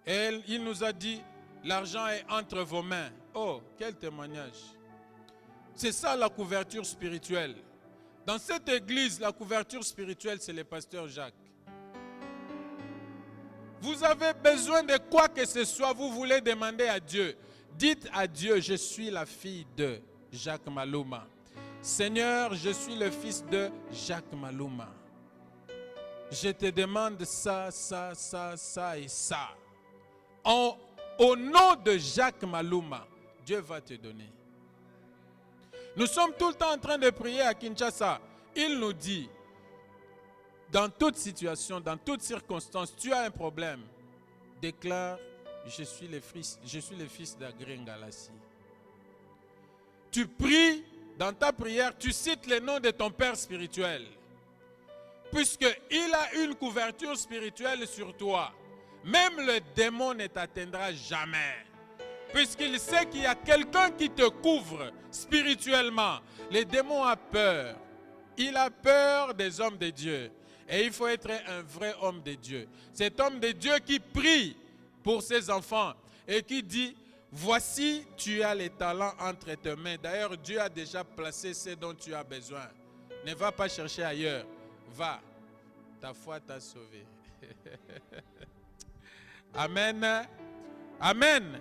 Et il nous a dit, l'argent est entre vos mains. Oh, quel témoignage. C'est ça la couverture spirituelle. Dans cette église, la couverture spirituelle, c'est le pasteur Jacques. Vous avez besoin de quoi que ce soit, vous voulez demander à Dieu. Dites à Dieu, je suis la fille de Jacques Maluma. Seigneur, je suis le fils de Jacques Maluma. Je te demande ça et ça. Au nom de Jacques Maluma, Dieu va te donner. Nous sommes tout le temps en train de prier à Kinshasa. Il nous dit, dans toute situation, dans toute circonstance, tu as un problème. Déclare, je suis le fils d'Agré Ngalassi. Tu pries, dans ta prière, tu cites le nom de ton père spirituel. Puisqu'il a une couverture spirituelle sur toi, même le démon ne t'atteindra jamais. Puisqu'il sait qu'il y a quelqu'un qui te couvre spirituellement. Le démon a peur. Il a peur des hommes de Dieu. Et il faut être un vrai homme de Dieu. Cet homme de Dieu qui prie pour ses enfants et qui dit, voici, tu as les talents entre tes mains. D'ailleurs, Dieu a déjà placé ce dont tu as besoin. Ne va pas chercher ailleurs. Va. Ta foi t'a sauvé. Amen. Amen.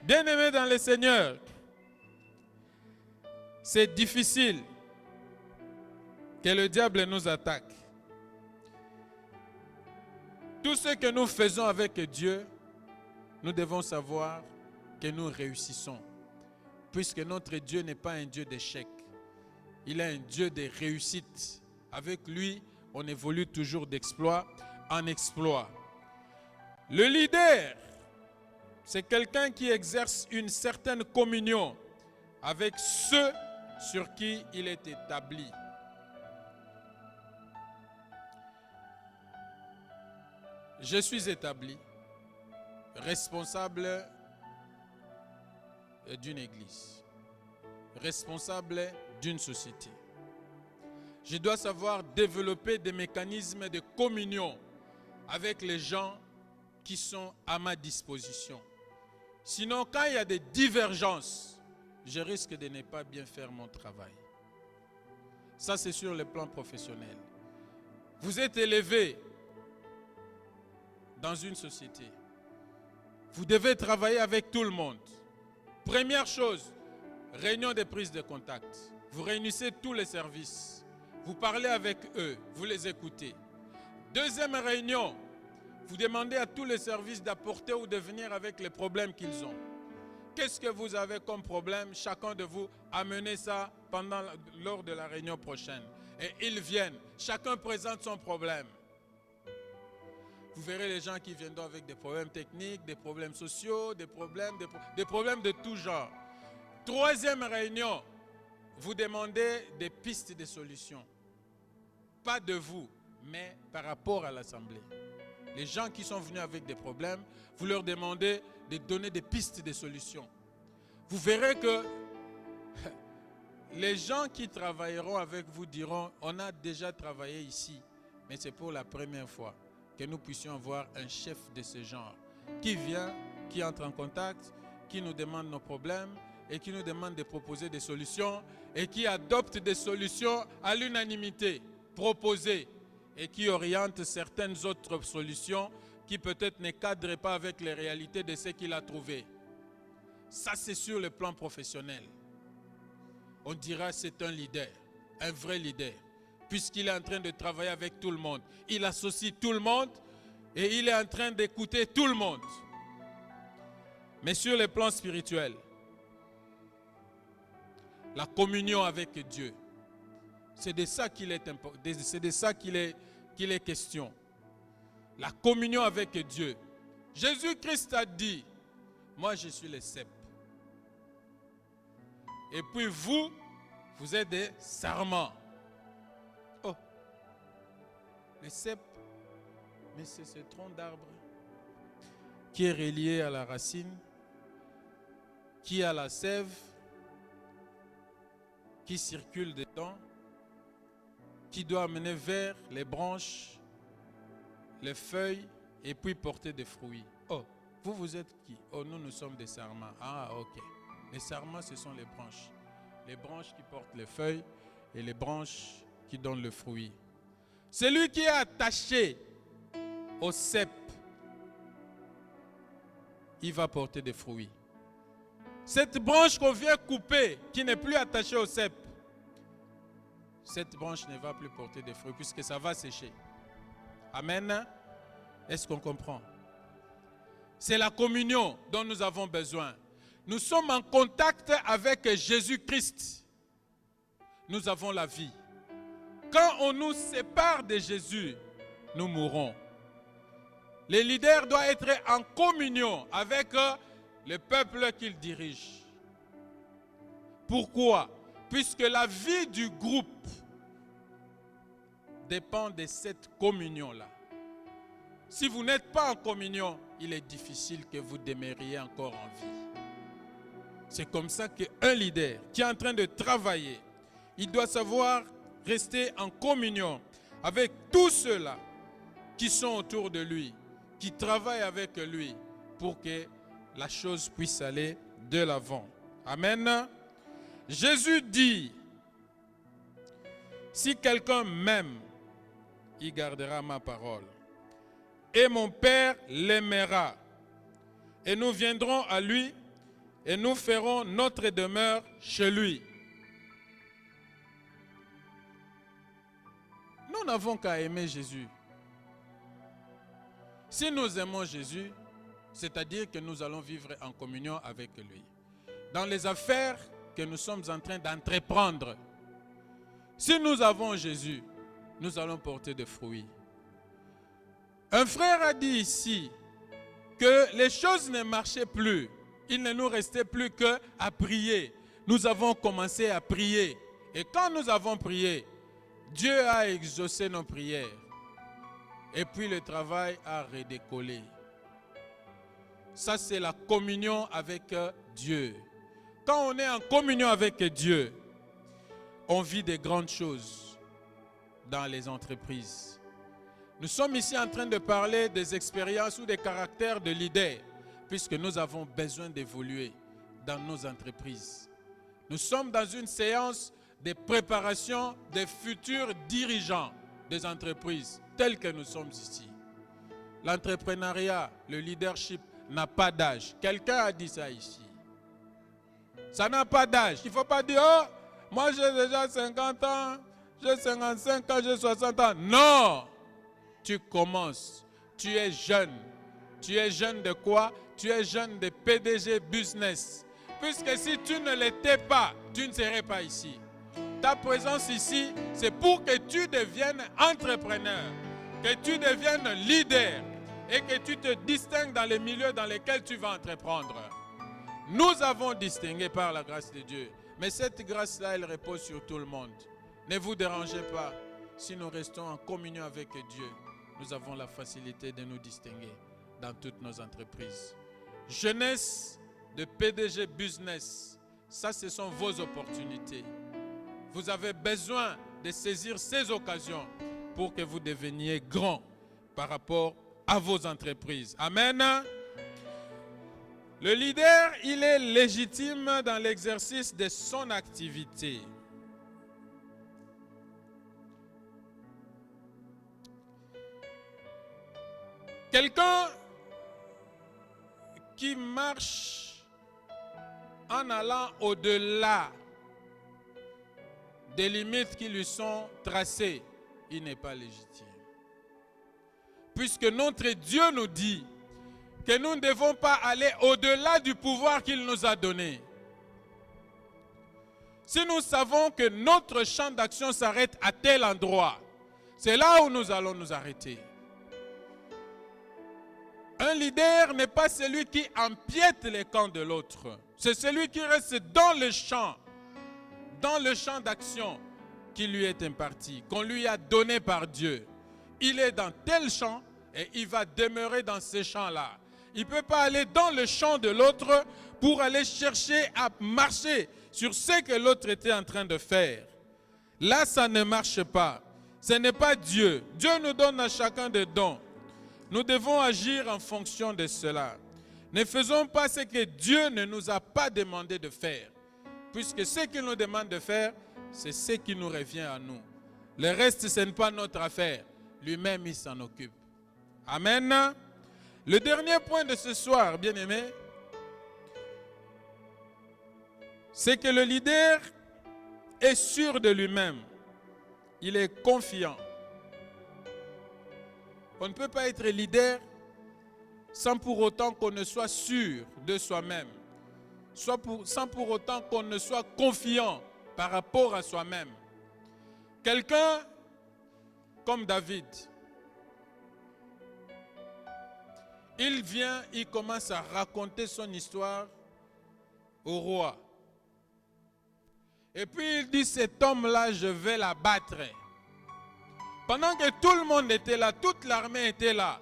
Bien-aimés dans le Seigneur, c'est difficile que le diable nous attaque. Tout ce que nous faisons avec Dieu, nous devons savoir que nous réussissons. Puisque notre Dieu n'est pas un Dieu d'échec. Il est un Dieu de réussite. Avec lui, on évolue toujours d'exploit en exploit. Le leader, c'est quelqu'un qui exerce une certaine communion avec ceux sur qui il est établi. Je suis établi, responsable d'une église, responsable d'une société. Je dois savoir développer des mécanismes de communion avec les gens qui sont à ma disposition. Sinon, quand il y a des divergences, je risque de ne pas bien faire mon travail. Ça, c'est sur le plan professionnel. Vous êtes élevé dans une société. Vous devez travailler avec tout le monde. Première chose, réunion de prise de contact. Vous réunissez tous les services. Vous parlez avec eux, vous les écoutez. Deuxième réunion, vous demandez à tous les services d'apporter ou de venir avec les problèmes qu'ils ont. Qu'est-ce que vous avez comme problème? Chacun de vous amenez ça lors de la réunion prochaine. Et ils viennent. Chacun présente son problème. Vous verrez les gens qui viendront avec des problèmes techniques, des problèmes sociaux, des problèmes de tout genre. Troisième réunion, vous demandez des pistes de solutions. Pas de vous, mais par rapport à l'Assemblée. Les gens qui sont venus avec des problèmes, vous leur demandez de donner des pistes de solutions. Vous verrez que les gens qui travailleront avec vous diront, on a déjà travaillé ici, mais c'est pour la première fois que nous puissions avoir un chef de ce genre qui vient, qui entre en contact, qui nous demande nos problèmes et qui nous demande de proposer des solutions et qui adopte des solutions à l'unanimité proposées et qui oriente certaines autres solutions qui peut-être ne cadrent pas avec les réalités de ce qu'il a trouvé. Ça, c'est sur le plan professionnel. On dira c'est un leader, un vrai leader, puisqu'il est en train de travailler avec tout le monde. Il associe tout le monde et il est en train d'écouter tout le monde. Mais sur le plan spirituel, la communion avec Dieu, c'est de ça qu'il est question. La communion avec Dieu. Jésus-Christ a dit, moi je suis le cep. Et puis vous êtes des sarments. Le cep, mais c'est ce tronc d'arbre qui est relié à la racine, qui a la sève, qui circule dedans, qui doit amener vers les branches, les feuilles, et puis porter des fruits. Oh, vous êtes qui? Oh, nous sommes des sarments. Ah, ok. Les sarments, ce sont les branches. Les branches qui portent les feuilles et les branches qui donnent le fruit. Celui qui est attaché au cep, il va porter des fruits. Cette branche qu'on vient couper, qui n'est plus attachée au cep, cette branche ne va plus porter des fruits puisque ça va sécher. Amen. Est-ce qu'on comprend? C'est la communion dont nous avons besoin. Nous sommes en contact avec Jésus-Christ. Nous avons la vie. Quand on nous sépare de Jésus, nous mourrons. Les leaders doivent être en communion avec le peuple qu'ils dirigent. Pourquoi? Puisque la vie du groupe dépend de cette communion-là. Si vous n'êtes pas en communion, il est difficile que vous demeuriez encore en vie. C'est comme ça qu'un leader qui est en train de travailler, il doit savoir rester en communion avec tous ceux-là qui sont autour de lui, qui travaillent avec lui pour que la chose puisse aller de l'avant. Amen. Jésus dit, si quelqu'un m'aime, il gardera ma parole. Et mon Père l'aimera. Et nous viendrons à lui et nous ferons notre demeure chez lui. Nous n'avons qu'à aimer Jésus. Si nous aimons Jésus, c'est-à-dire que nous allons vivre en communion avec lui. Dans les affaires que nous sommes en train d'entreprendre, si nous avons Jésus, nous allons porter des fruits. Un frère a dit ici que les choses ne marchaient plus. Il ne nous restait plus qu'à prier. Nous avons commencé à prier. Et quand nous avons prié, Dieu a exaucé nos prières. Et puis le travail a redécollé. Ça, c'est la communion avec Dieu. Quand on est en communion avec Dieu, on vit des grandes choses dans les entreprises. Nous sommes ici en train de parler des expériences ou des caractères de leaders, puisque nous avons besoin d'évoluer dans nos entreprises. Nous sommes dans une séance de préparation des futurs dirigeants des entreprises, tels que nous sommes ici. L'entrepreneuriat, le leadership n'a pas d'âge. Quelqu'un a dit ça ici. Ça n'a pas d'âge. Il ne faut pas dire, oh, moi j'ai déjà 50 ans, j'ai 55 ans, j'ai 60 ans. Non! Tu commences. Tu es jeune. Tu es jeune de quoi? Tu es jeune de PDG Business. Puisque si tu ne l'étais pas, tu ne serais pas ici. Ta présence ici, c'est pour que tu deviennes entrepreneur, que tu deviennes leader et que tu te distingues dans les milieux dans lesquels tu vas entreprendre. Nous avons distingué par la grâce de Dieu. Mais cette grâce-là, elle repose sur tout le monde. Ne vous dérangez pas. Si nous restons en communion avec Dieu, nous avons la facilité de nous distinguer dans toutes nos entreprises. Jeunesse de PDG Business, ça ce sont vos opportunités. Vous avez besoin de saisir ces occasions pour que vous deveniez grand par rapport à vos entreprises. Amen. Le leader, il est légitime dans l'exercice de son activité. Quelqu'un qui marche en allant au-delà des limites qui lui sont tracées, il n'est pas légitime. Puisque notre Dieu nous dit que nous ne devons pas aller au-delà du pouvoir qu'il nous a donné. Si nous savons que notre champ d'action s'arrête à tel endroit, c'est là où nous allons nous arrêter. Un leader n'est pas celui qui empiète les camps de l'autre. C'est celui qui reste dans le champ d'action qui lui est imparti, qu'on lui a donné par Dieu. il est dans tel champ et il va demeurer dans ce champ-là. Il ne peut pas aller dans le champ de l'autre pour aller chercher à marcher sur ce que l'autre était en train de faire. Là, ça ne marche pas. Ce n'est pas Dieu. Dieu nous donne à chacun des dons. Nous devons agir en fonction de cela. Ne faisons pas ce que Dieu ne nous a pas demandé de faire. Puisque ce qu'il nous demande de faire, c'est ce qui nous revient à nous. Le reste, ce n'est pas notre affaire. Lui-même, il s'en occupe. Amen. Le dernier point de ce soir, bien-aimés, c'est que le leader est sûr de lui-même. Il est confiant. On ne peut pas être leader sans pour autant qu'on ne soit sûr de soi-même, sans pour autant qu'on ne soit confiant par rapport à soi-même. Quelqu'un comme David, il vient, il commence à raconter son histoire au roi. Et puis il dit, cet homme-là, je vais l'abattre. Pendant que tout le monde était là, toute l'armée était là,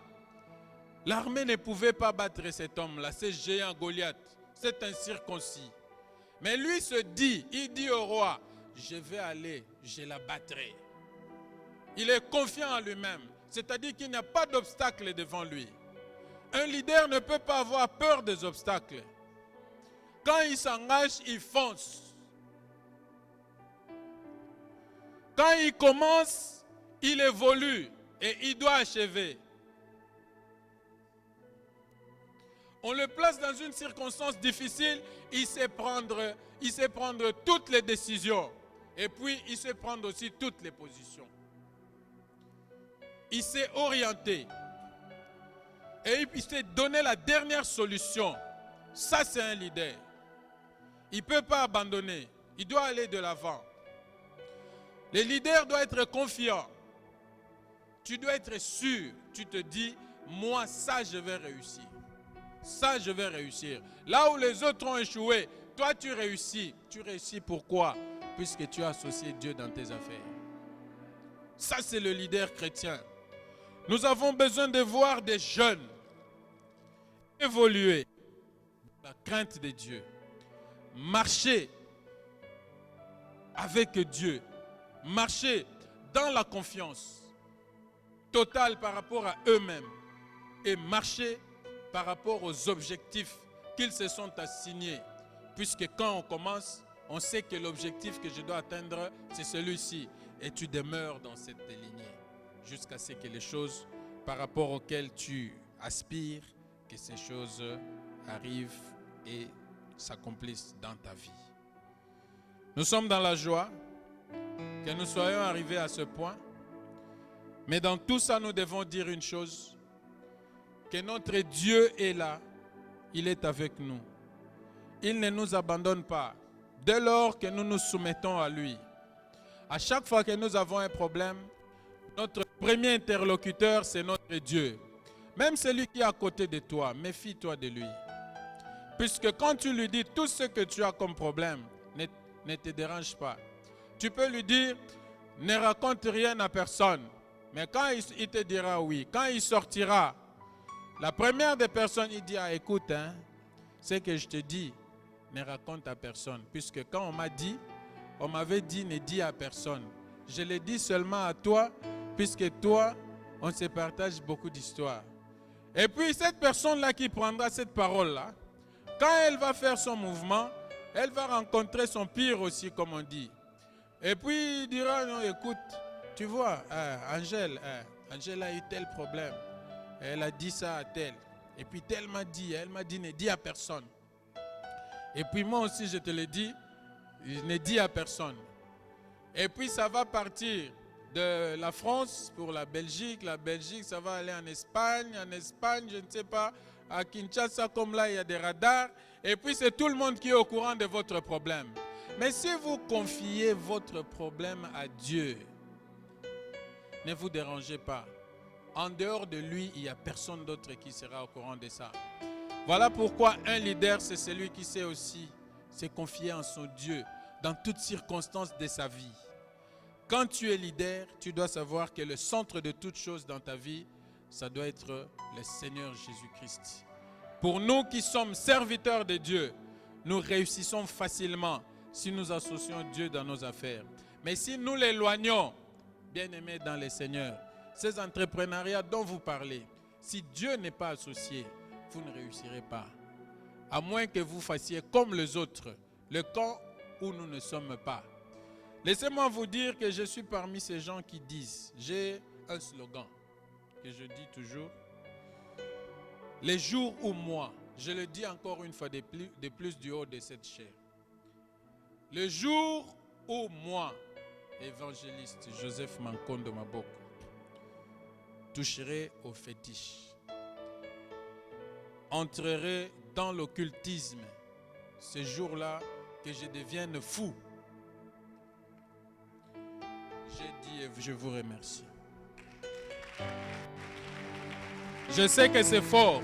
l'armée ne pouvait pas battre cet homme-là, ce géant Goliath, cet incirconcis. Mais lui se dit, il dit au roi, je vais aller, je l'abattrai. Il est confiant en lui-même, c'est-à-dire qu'il n'y a pas d'obstacle devant lui. Un leader ne peut pas avoir peur des obstacles. Quand il s'engage, il fonce. Quand il commence, il évolue et il doit achever. On le place dans une circonstance difficile, il sait prendre toutes les décisions. Et puis, il sait prendre aussi toutes les positions. Il s'est orienté. Et il s'est donné la dernière solution. Ça, c'est un leader. Il ne peut pas abandonner. Il doit aller de l'avant. Le leader doit être confiant. Tu dois être sûr. Tu te dis, moi, ça, je vais réussir. Ça, je vais réussir. Là où les autres ont échoué, toi, tu réussis. Tu réussis pourquoi? Puisque tu as associé Dieu dans tes affaires. Ça, c'est le leader chrétien. Nous avons besoin de voir des jeunes évoluer dans la crainte de Dieu, marcher avec Dieu, marcher dans la confiance totale par rapport à eux-mêmes et marcher par rapport aux objectifs qu'ils se sont assignés. Puisque quand on commence, on sait que l'objectif que je dois atteindre, c'est celui-ci. Et tu demeures dans cette lignée jusqu'à ce que les choses par rapport auxquelles tu aspires, que ces choses arrivent et s'accomplissent dans ta vie. Nous sommes dans la joie que nous soyons arrivés à ce point. Mais dans tout ça, nous devons dire une chose, que notre Dieu est là, il est avec nous. Il ne nous abandonne pas dès lors que nous nous soumettons à lui. À chaque fois que nous avons un problème, notre premier interlocuteur, c'est notre Dieu. Même celui qui est à côté de toi, méfie-toi de lui. Puisque quand tu lui dis tout ce que tu as comme problème, ne te dérange pas. Tu peux lui dire, ne raconte rien à personne. Mais quand il te dira oui, quand il sortira, la première des personnes, il dit, écoute, ce que je te dis, ne raconte à personne. Puisque quand on m'avait dit, ne dis à personne. Je l'ai dit seulement à toi, puisque toi, on se partage beaucoup d'histoires. Et puis cette personne-là qui prendra cette parole-là, quand elle va faire son mouvement, elle va rencontrer son pire aussi, comme on dit. Et puis il dira, non, écoute, tu vois, Angèle a eu tel problème. Elle a dit ça à tel. Et puis elle m'a dit, ne dis à personne. Et puis moi aussi, je te le dis, ne dis à personne. Et puis ça va partir de la France pour la Belgique, ça va aller en Espagne, je ne sais pas, à Kinshasa, comme là, il y a des radars. Et puis c'est tout le monde qui est au courant de votre problème. Mais si vous confiez votre problème à Dieu, ne vous dérangez pas. En dehors de lui, il n'y a personne d'autre qui sera au courant de ça. Voilà pourquoi un leader, c'est celui qui sait aussi se confier en son Dieu dans toutes circonstances de sa vie. Quand tu es leader, tu dois savoir que le centre de toute chose dans ta vie, ça doit être le Seigneur Jésus-Christ. Pour nous qui sommes serviteurs de Dieu, nous réussissons facilement si nous associons Dieu dans nos affaires. Mais si nous l'éloignons, bien-aimés dans le Seigneur, ces entrepreneuriats dont vous parlez, si Dieu n'est pas associé, vous ne réussirez pas. À moins que vous fassiez comme les autres, le camp où nous ne sommes pas. Laissez-moi vous dire que je suis parmi ces gens qui disent, j'ai un slogan que je dis toujours, les jours où moi, je le dis encore une fois de plus du haut de cette chair, le jour où moi, évangéliste Joseph Mankondo Maboko, toucherai au fétiche, entrerai dans l'occultisme, ce jour-là que je devienne fou, j'ai dit et je vous remercie. Je sais que c'est fort.